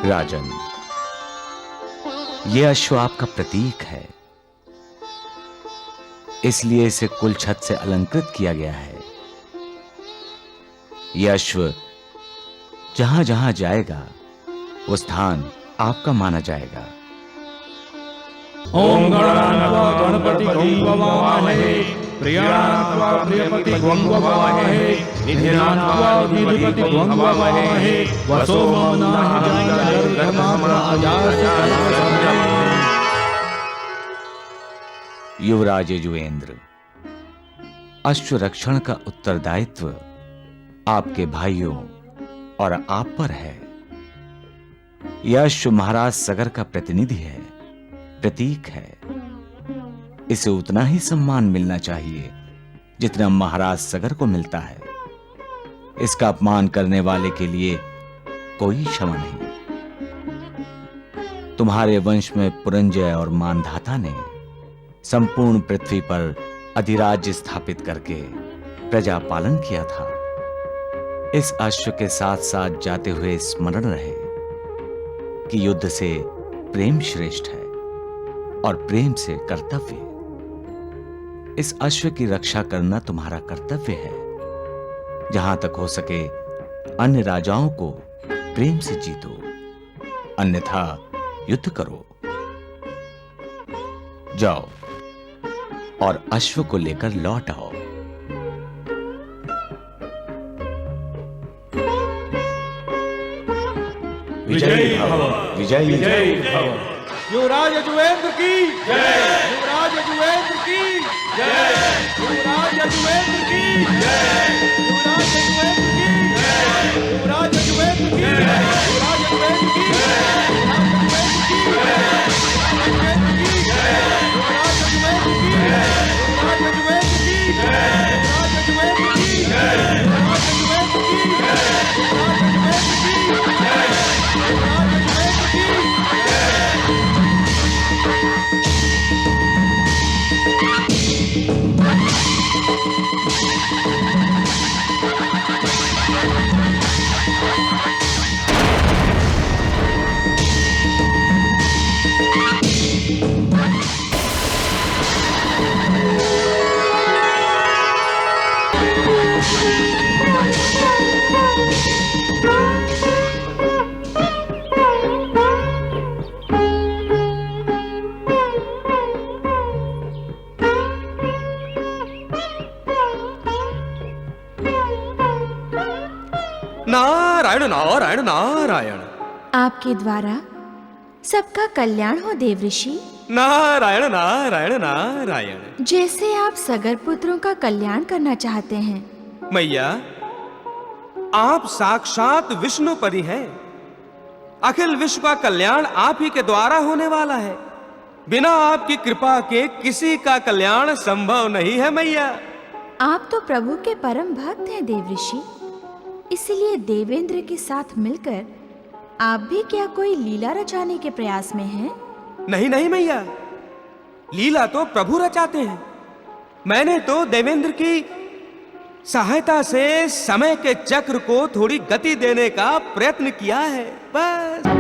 Speaker 7: राजन, यह अश्व आपका प्रतीक है, इसलिए इसे कुल छत से अलंकृत किया गया है। यह अश्व जहां जहां जाएगा वो स्थान आपका माना जाएगा।
Speaker 6: ओम गणपति गंगवामहे, प्रियान्त्वा प्रियपति गंगवामहे, निधिनान्त्वा निधिपति गंगवामहे, वसो
Speaker 7: युवराज यजुवेंद्र, अश्व रक्षण का उत्तरदायित्व आपके भाइयों और आप पर है। यह अश्व महाराज सगर का प्रतिनिधि है, प्रतीक है। इसे उतना ही सम्मान मिलना चाहिए जितना महाराज सगर को मिलता है। इसका अपमान करने वाले के लिए कोई क्षमा नहीं। तुम्हारे वंश में पुरंजय और मानधाता ने संपूर्ण पृथ्वी पर अधिराज्य स्थापित करके प्रजा पालन किया था। इस अश्व के साथ साथ जाते हुए स्मरण रहे कि युद्ध से प्रेम श्रेष्ठ है और प्रेम से कर्तव्य। इस अश्व की रक्षा करना तुम्हारा कर्तव्य है। जहां तक हो सके अन्य राजाओं को प्रेम से जीतो, अन्यथा युद्ध करो। जाओ और अश्व को लेकर लौट आओ।
Speaker 6: विजयी भव,
Speaker 7: विजयी
Speaker 6: भव। युवराज यजुवेंद्र की जय, युवराज यजुवेंद्र की जय, युवराज यजुवेंद्र की जय, युवराज यजुवेंद्र की जय, युवराज यजुवेंद्र की जय, युवराज यजुवेंद्र की जय, युवराज यजुवेंद्र की जय, युवराज यजुवेंद्र की जय, युवराज यजुवेंद्र की जय, युवराज यजुवेंद्र की जय, युवराज यजुवेंद्र की जय, युवराज यजुवेंद्र की जय, युवराज यजुवेंद्र की जय।
Speaker 12: नारायण नारायण नारायण।
Speaker 18: आपके द्वारा सबका कल्याण हो देव ऋषि।
Speaker 12: नारायण नारायण नारायण।
Speaker 18: जैसे आप सगर पुत्रों का कल्याण करना चाहते हैं।
Speaker 12: मैया, आप साक्षात विष्णुपति हैं। अखिल विश्व का कल्याण आप ही के द्वारा होने वाला है। बिना आपकी कृपा के किसी का कल्याण संभव नहीं है मैया।
Speaker 18: आप तो प्रभु के परम भक्त हैं देव ऋषि, इसलिए देवेंद्र के साथ मिलकर आप भी क्या कोई लीला रचाने के प्रयास में हैं?
Speaker 12: नहीं नहीं मैया, लीला तो प्रभु रचाते हैं। मैंने तो देवेंद्र की सहायता से समय के चक्र को थोड़ी गति देने का प्रयत्न किया है, बस।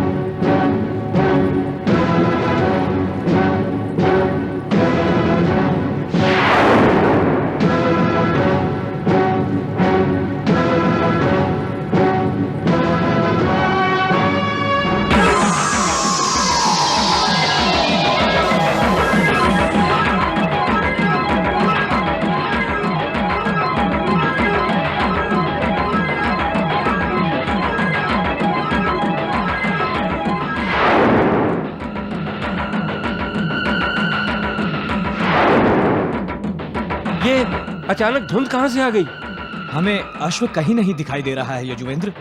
Speaker 9: अचानक धुंध कहां से आ गई? हमें अश्व कहीं नहीं दिखाई दे रहा है यजुवेंद्र।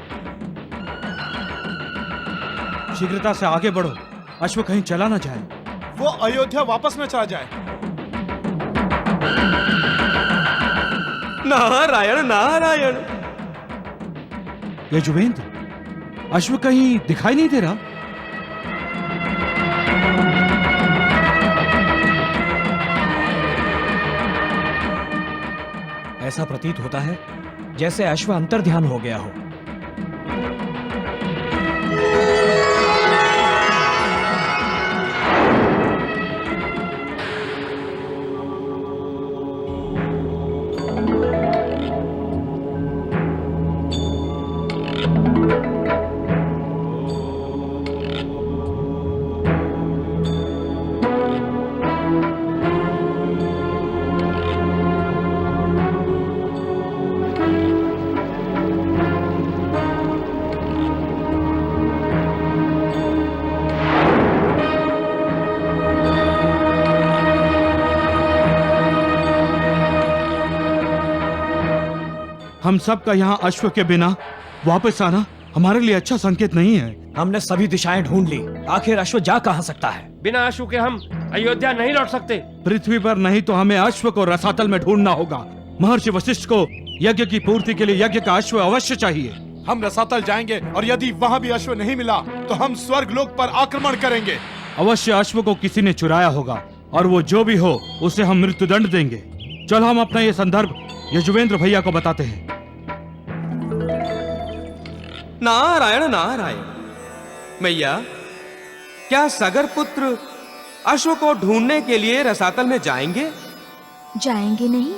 Speaker 6: शीघ्रता से आगे बढ़ो, अश्व कहीं चला ना जाए।
Speaker 8: वो अयोध्या वापस न चला जाए।
Speaker 12: नारायण नारायण।
Speaker 6: यजुवेंद्र, अश्व कहीं दिखाई नहीं दे रहा।
Speaker 9: ऐसा प्रतीत होता है जैसे अश्व अंतर्ध्यान हो गया हो।
Speaker 6: हम सब का यहाँ अश्व के बिना वापस आना हमारे लिए अच्छा संकेत नहीं है।
Speaker 9: हमने सभी दिशाएं ढूंढ ली, आखिर अश्व जा कहां सकता है?
Speaker 10: बिना अश्व के हम अयोध्या नहीं लौट सकते।
Speaker 6: पृथ्वी पर नहीं तो हमें अश्व को रसातल में ढूंढना होगा। महर्षि वशिष्ठ को यज्ञ की पूर्ति के लिए यज्ञ का अश्व अवश्य चाहिए।
Speaker 8: हम रसातल जाएंगे और यदि वहाँ भी अश्व नहीं मिला तो हम स्वर्ग लोक पर आक्रमण करेंगे।
Speaker 6: अवश्य अश्व को किसी ने चुराया होगा और वो जो भी हो उसे हम मृत्युदंड देंगे। चल हम अपना ये संदर्भ यजुवेंद्र भैया को बताते हैं।
Speaker 12: नारायण नारायण। मैया, क्या सगर पुत्र अश्व को ढूंढने के लिए रसातल में जाएंगे?
Speaker 18: जाएंगे नहीं,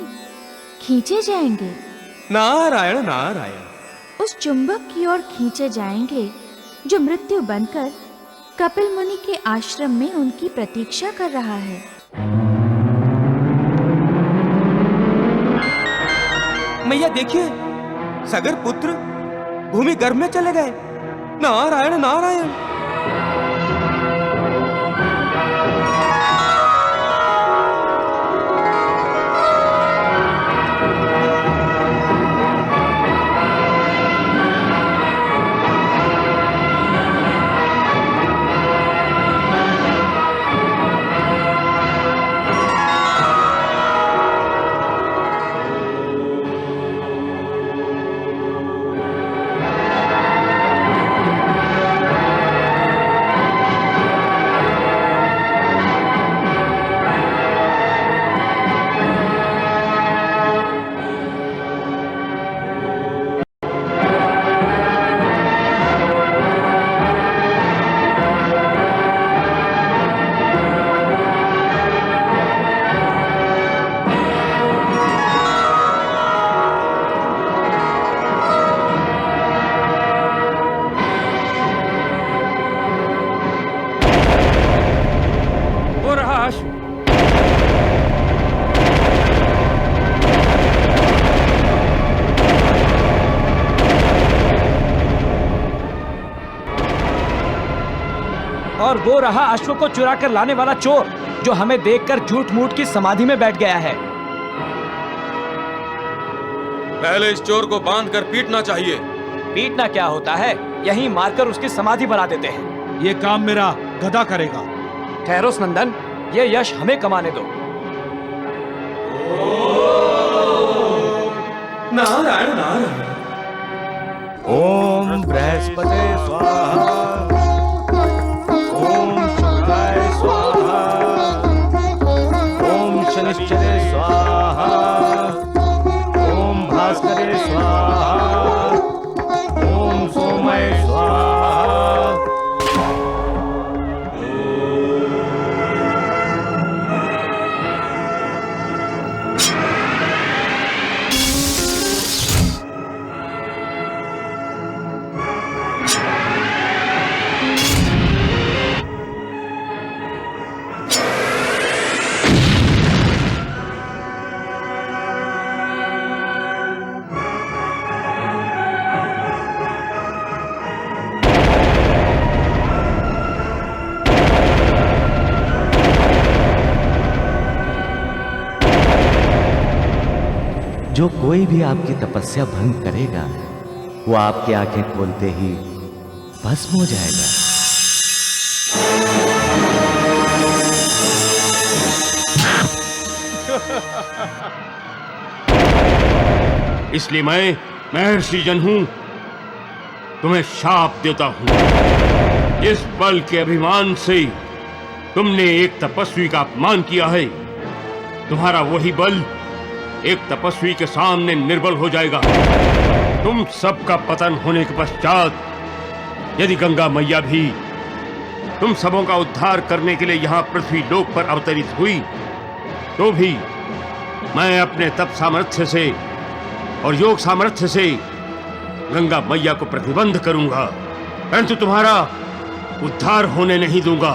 Speaker 18: खींचे जाएंगे।
Speaker 12: नारायण नारायण।
Speaker 18: उस चुंबक की ओर खींचे जाएंगे जो मृत्यु बनकर कपिल मुनि के आश्रम में उनकी प्रतीक्षा कर रहा है।
Speaker 12: मैया देखिए, सगर पुत्र भूमि गर्भ में चले गए। नारायण नारायण।
Speaker 9: और वो रहा अश्व को चुरा कर लाने वाला चोर, जो हमें देखकर झूठ मूठ की समाधि में बैठ गया है।
Speaker 12: पहले इस चोर को बांधकर पीटना चाहिए।
Speaker 9: पीटना क्या होता है, यहीं मारकर उसकी समाधि बना देते हैं।
Speaker 6: ये काम मेरा गधा करेगा।
Speaker 9: ठहरो नंदन, ये यश हमें कमाने दो।
Speaker 12: नारायण नारायण।
Speaker 3: ओम बृहस्पते स्वाहा, ओम शुक्राय स्वाहा, ओम शनिश्चरे स्वाहा, ओम भास्करे स्वाहा, ओम सोमय स्वाहा।
Speaker 7: जो कोई भी आपकी तपस्या भंग करेगा, वो आपकी आंखें खोलते ही भस्म हो जाएगा।
Speaker 10: इसलिए मैं महर्षि जन हूं, तुम्हें शाप देता हूं। इस बल के अभिमान से तुमने एक तपस्वी का अपमान किया है। तुम्हारा वही बल एक तपस्वी के सामने निर्बल हो जाएगा। तुम सबका पतन होने के पश्चात यदि गंगा मैया भी तुम सबों का उद्धार करने के लिए यहाँ पृथ्वी लोक पर अवतरित हुई, तो भी मैं अपने तप सामर्थ्य से और योग सामर्थ्य से गंगा मैया को प्रतिबंध करूंगा, परंतु तुम्हारा उद्धार होने नहीं दूंगा।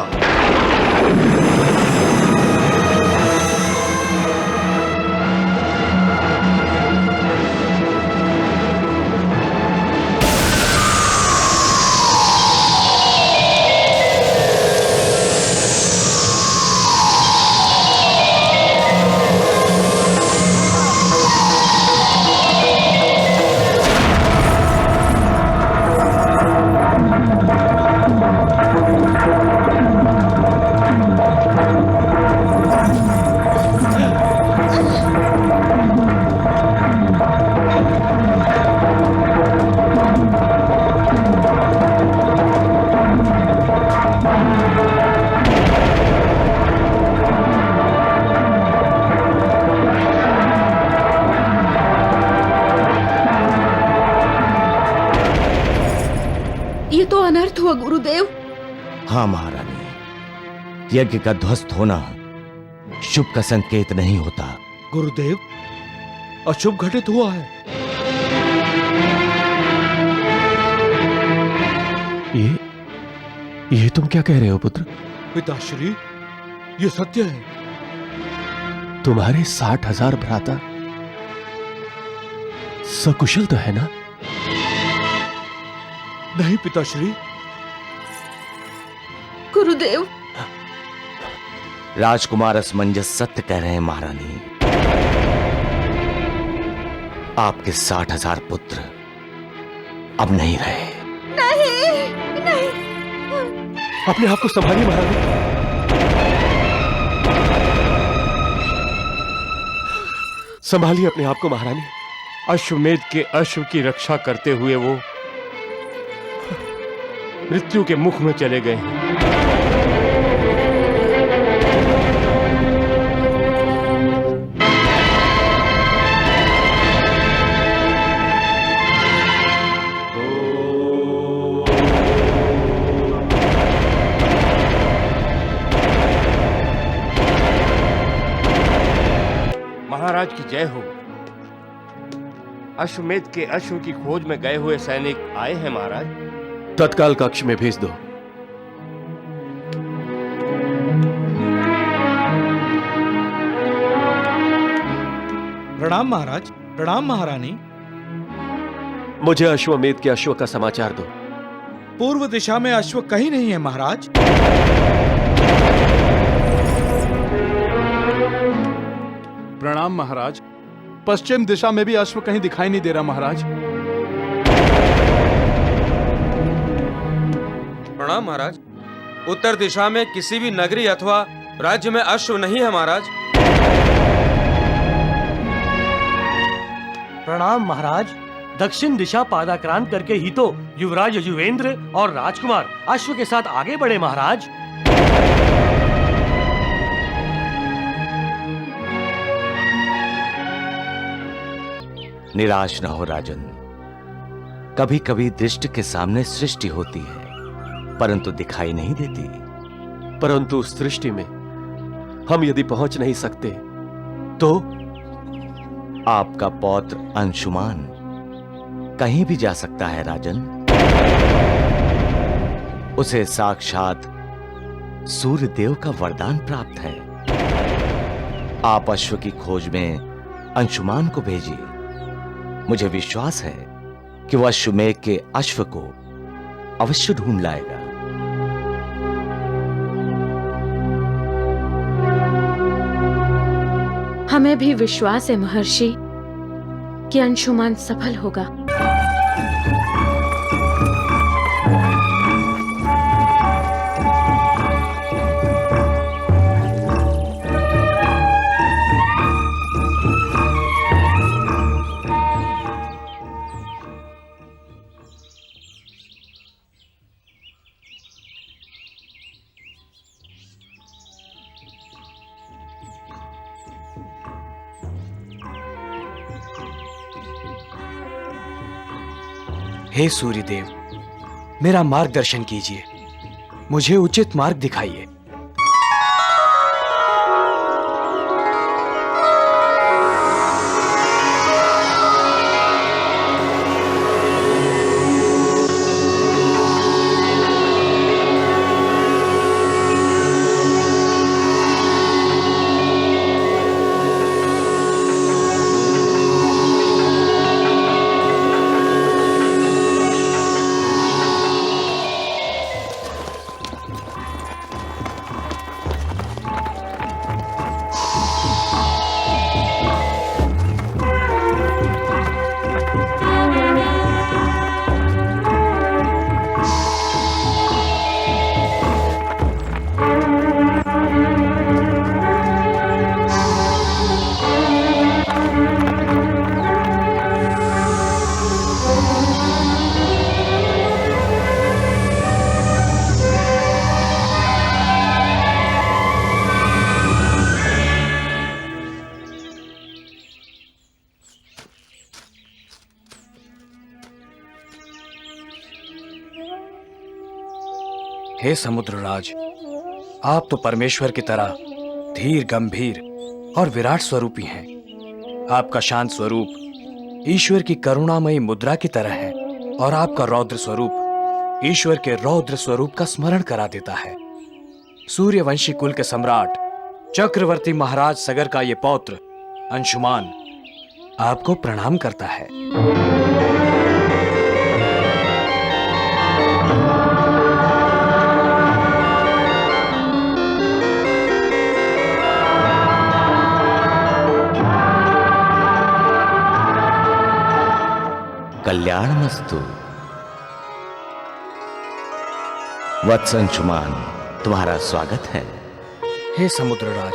Speaker 16: ये तो अनर्थ हुआ गुरुदेव।
Speaker 7: हाँ महारानी, यज्ञ का ध्वस्त होना शुभ का संकेत नहीं होता।
Speaker 6: गुरुदेव, अशुभ घटित हुआ है।
Speaker 14: ये तुम क्या कह रहे हो पुत्र?
Speaker 6: पिताश्री, ये सत्य है।
Speaker 14: तुम्हारे 60,000 भ्राता सकुशल तो है ना?
Speaker 6: नहीं पिताश्री।
Speaker 16: गुरुदेव,
Speaker 7: राजकुमार असमंजस सत्य कह रहे हैं महारानी। आपके 60,000 पुत्र अब नहीं रहे।
Speaker 16: नहीं, नहीं।
Speaker 14: अपने आप को संभालिए महारानी। संभालिए अपने आप को महारानी।
Speaker 10: अश्वमेध के अश्व की रक्षा करते हुए वो मृत्यु के मुख में चले गए हैं। महाराज की जय हो। अश्वमेध के अश्व की खोज में गए हुए सैनिक आए हैं महाराज।
Speaker 17: तत्काल कक्ष में भेज दो।
Speaker 6: प्रणाम महाराज। प्रणाम महारानी।
Speaker 17: मुझे अश्वमेध के अश्व का समाचार दो।
Speaker 6: पूर्व दिशा में अश्व कहीं नहीं है महाराज।
Speaker 8: प्रणाम महाराज। पश्चिम दिशा में भी अश्व कहीं दिखाई नहीं दे रहा महाराज।
Speaker 12: प्रणाम महाराज। उत्तर दिशा में किसी भी नगरी अथवा राज्य में अश्व नहीं है महाराज।
Speaker 5: प्रणाम महाराज। दक्षिण दिशा पादाक्रांत करके ही तो युवराज युवेंद्र और राजकुमार अश्व के साथ आगे बढ़े महाराज।
Speaker 7: निराश न हो राजन। कभी कभी दृष्टि के सामने सृष्टि होती है परंतु दिखाई नहीं देती।
Speaker 17: परंतु उस सृष्टि में हम यदि पहुंच नहीं सकते तो
Speaker 7: आपका पौत्र अंशुमान कहीं भी जा सकता है राजन। उसे साक्षात सूर्य देव का वरदान प्राप्त है। आप अश्व की खोज में अंशुमान को भेजिए। मुझे विश्वास है कि वह अश्वमेघ के अश्व को अवश्य ढूंढ लाएगा।
Speaker 16: हमें भी विश्वास है महर्षि कि अंशुमान सफल होगा।
Speaker 9: हे सूर्यदेव, मेरा मार्गदर्शन कीजिए, मुझे उचित मार्ग दिखाइए। हे समुद्रराज, आप तो परमेश्वर की तरह धीर गंभीर और विराट स्वरूपी हैं। आपका शांत स्वरूप ईश्वर की करुणामयी मुद्रा की तरह है और आपका रौद्र स्वरूप ईश्वर के रौद्र स्वरूप का स्मरण करा देता है। सूर्यवंशी कुल के सम्राट चक्रवर्ती महाराज सगर का ये पौत्र अंशुमान आपको प्रणाम करता है।
Speaker 7: कल्याणमस्तु। वत्स अंशुमान, तुम्हारा स्वागत है।
Speaker 9: हे समुद्रराज,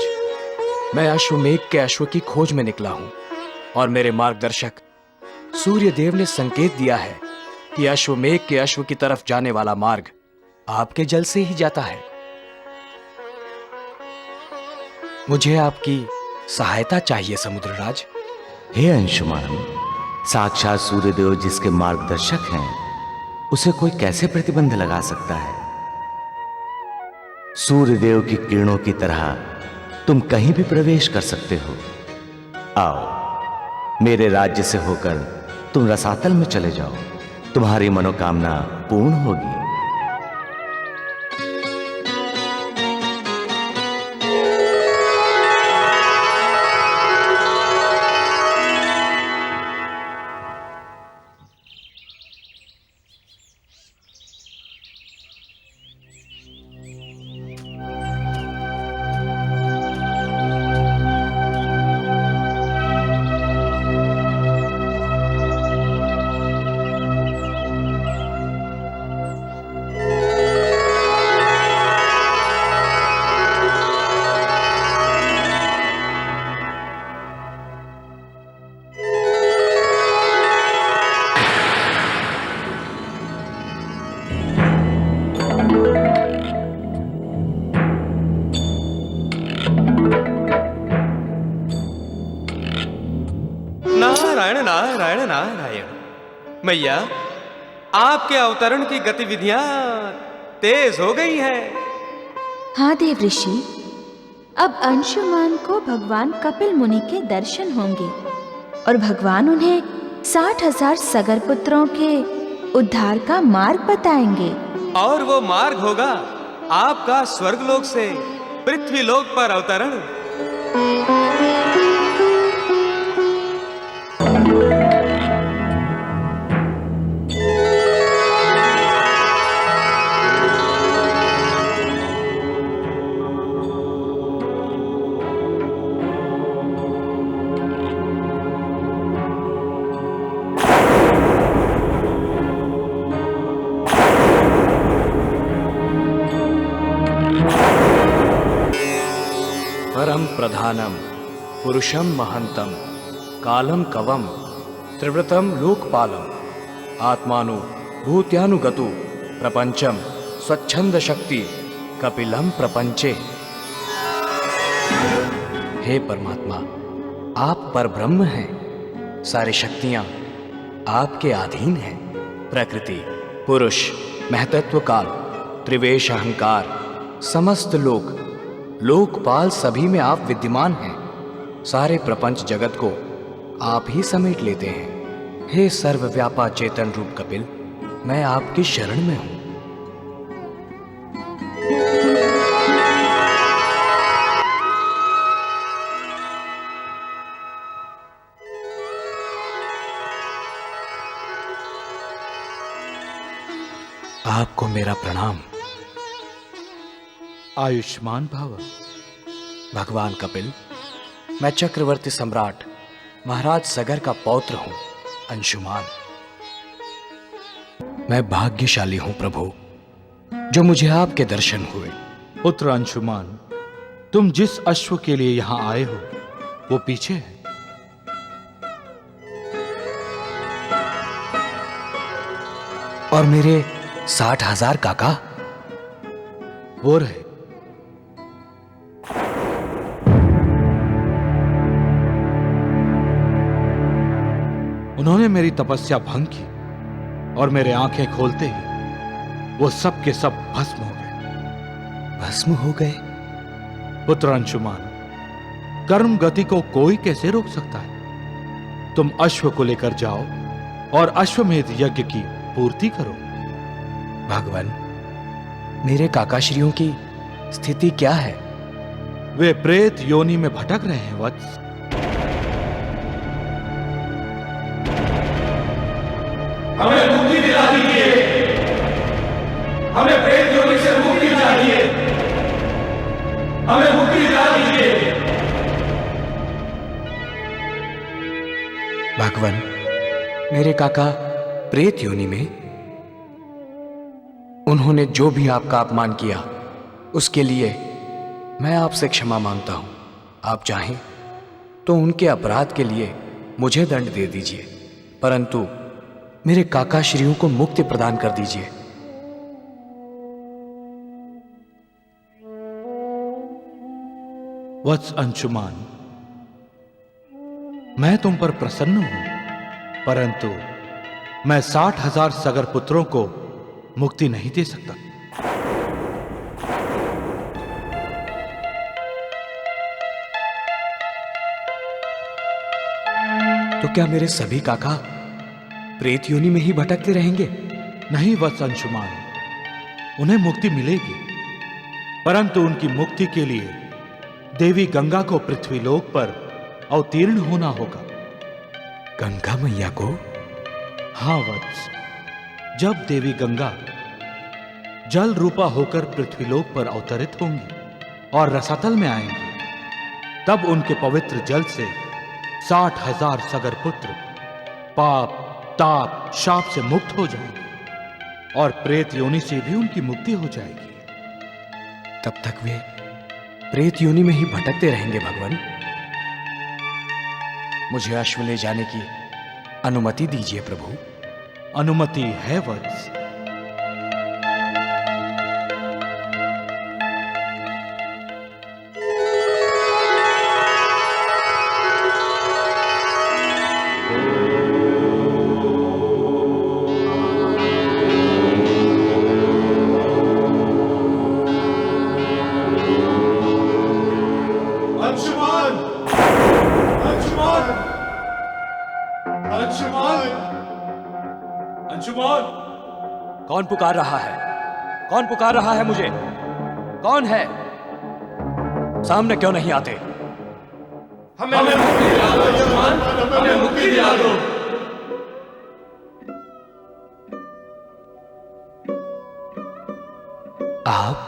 Speaker 9: मैं अश्वमेघ के अश्व की खोज में निकला हूं और मेरे मार्गदर्शक सूर्य देव ने संकेत दिया है कि अश्वमेघ के अश्व की तरफ जाने वाला मार्ग आपके जल से ही जाता है। मुझे आपकी सहायता चाहिए समुद्रराज।
Speaker 7: हे अंशुमान, साक्षात सूर्यदेव जिसके मार्गदर्शक हैं, उसे कोई कैसे प्रतिबंध लगा सकता है? सूर्यदेव की किरणों की तरह तुम कहीं भी प्रवेश कर सकते हो। आओ, मेरे राज्य से होकर तुम रसातल में चले जाओ, तुम्हारी मनोकामना पूर्ण होगी।
Speaker 12: नारायण नारायण नारायण। मैया, आपके अवतरण की गतिविधियां तेज हो गई हैं।
Speaker 18: हाँ देव ऋषि, अब अंशुमान को भगवान कपिल मुनि के दर्शन होंगे और भगवान उन्हें 60,000 सगर पुत्रों के उद्धार का मार्ग बताएंगे।
Speaker 12: और वो मार्ग होगा आपका स्वर्गलोक से पृथ्वीलोक पर अवतरण।
Speaker 9: परम प्रधानम पुरुषम महंतम कालम कवम त्रिव्रतम लोकपालम आत्मानु भूत्यानुगतु प्रपंचम स्वच्छंद शक्ति कपिलम प्रपंचे। हे परमात्मा, आप परब्रह्म हैं। सारी शक्तियां आपके अधीन हैं। प्रकृति, पुरुष, महतत्व काल, त्रिवेश अहंकार, समस्त लोक, लोकपाल सभी में आप विद्यमान हैं। सारे प्रपंच जगत को आप ही समेट लेते हैं। हे सर्वव्यापा चेतन रूप कपिल, मैं आपकी शरण में हूं। आपको मेरा प्रणाम।
Speaker 6: आयुष्मान भव।
Speaker 9: भगवान कपिल, मैं चक्रवर्ती सम्राट महाराज सगर का पौत्र हूं, अंशुमान। मैं भाग्यशाली हूं प्रभु, जो मुझे आपके दर्शन हुए।
Speaker 6: पुत्र अंशुमान, तुम जिस अश्व के लिए यहां आए हो वो पीछे है।
Speaker 9: और मेरे 60,000 काका
Speaker 6: वो रहे। उन्होंने मेरी तपस्या भंग की और मेरे आंखें खोलते ही वो सब के सब भस्म हो गए।
Speaker 9: भस्म हो गए?
Speaker 6: पुत्र अंशुमान, कर्म गति को कोई कैसे रोक सकता है? तुम अश्व को लेकर जाओ और अश्वमेध यज्ञ की पूर्ति करो।
Speaker 9: भगवान, मेरे काकाश्रियों की स्थिति क्या है?
Speaker 6: वे प्रेत योनि में भटक रहे हैं वत्स।
Speaker 2: हमें मुक्ति दिला दीजिए, हमें प्रेत योनि से मुक्ति चाहिए, हमें मुक्ति दिला दीजिए।
Speaker 9: भगवान, मेरे काका प्रेत योनि में, उन्होंने जो भी आपका अपमान किया उसके लिए मैं आपसे क्षमा मांगता हूं। आप चाहें तो उनके अपराध के लिए मुझे दंड दे दीजिए, परंतु मेरे काकाश्रियों को मुक्ति प्रदान कर दीजिए।
Speaker 6: वत्स अंशुमान, मैं तुम पर प्रसन्न हूं, परंतु मैं 60,000 सगर पुत्रों को मुक्ति नहीं दे सकता।
Speaker 9: तो क्या मेरे सभी काका प्रेत योनि में ही भटकते रहेंगे?
Speaker 6: नहीं वत्स अंशुमान, उन्हें मुक्ति मिलेगी, परंतु उनकी मुक्ति के लिए देवी गंगा को पृथ्वीलोक पर अवतीर्ण होना होगा।
Speaker 9: गंगा मैया को?
Speaker 6: हाँ वत्स, जब देवी गंगा जल रूपा होकर पृथ्वीलोक पर अवतरित होंगी और रसातल में आएंगी, तब उनके पवित्र जल से 60,000 सगर पुत्र पाप, ताप, शाप से मुक्त हो जाएंगे और प्रेत योनि से भी उनकी मुक्ति हो जाएगी।
Speaker 9: तब तक वे प्रेत योनि में ही भटकते रहेंगे। भगवान, मुझे अश्व ले जाने की अनुमति दीजिए प्रभु।
Speaker 6: अनुमति है वत्स।
Speaker 9: अंशुमान! कौन पुकार रहा है? कौन पुकार रहा है मुझे? कौन है? सामने क्यों नहीं आते?
Speaker 2: हमें मुक्ति दिला दो अंशुमान, हमें मुक्ति दिला दो।
Speaker 9: आप?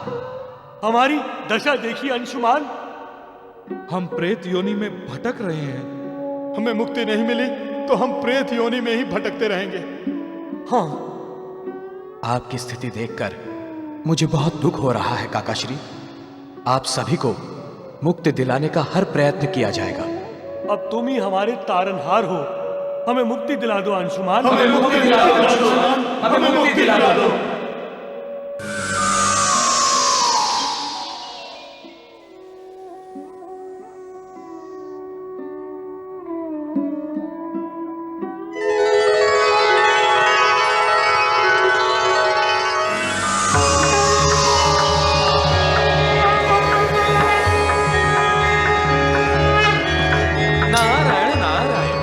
Speaker 5: हमारी दशा देखिए अंशुमान।
Speaker 6: हम प्रेत योनि में भटक रहे हैं।
Speaker 8: हमें मुक्ति नहीं मिली तो हम प्रेत योनि में ही भटकते रहेंगे।
Speaker 9: हाँ, आपकी स्थिति देखकर मुझे बहुत दुख हो रहा है काकाश्री। आप सभी को मुक्ति दिलाने का हर प्रयत्न किया जाएगा।
Speaker 5: अब तुम ही हमारे तारनहार हो। हमें मुक्ति दिला दो अंशुमान।
Speaker 2: हमें मुक्ति दिला दो अंशुमान, हमें मुक्ति दिला दो।
Speaker 12: नारायण नारायण।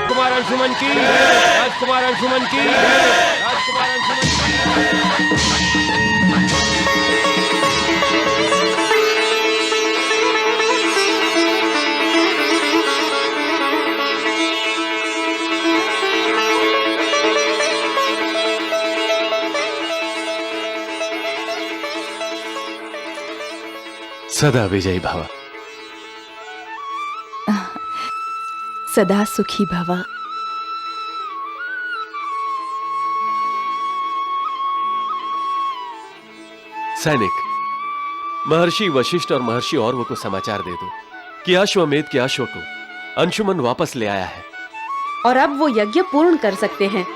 Speaker 10: कुमार अंशुमन की, राजकुमार अंशुमन की, राजकुमार अंशुमन की।
Speaker 17: सदा विजयी भव।
Speaker 16: सदा सुखी भव।
Speaker 17: सैनिक, महर्षि वशिष्ठ और महर्षि औरवों को समाचार दे दो कि अश्वमेध के अश्व को अंशुमन वापस ले आया है।
Speaker 16: और अब वो यज्ञ पूर्ण कर सकते हैं।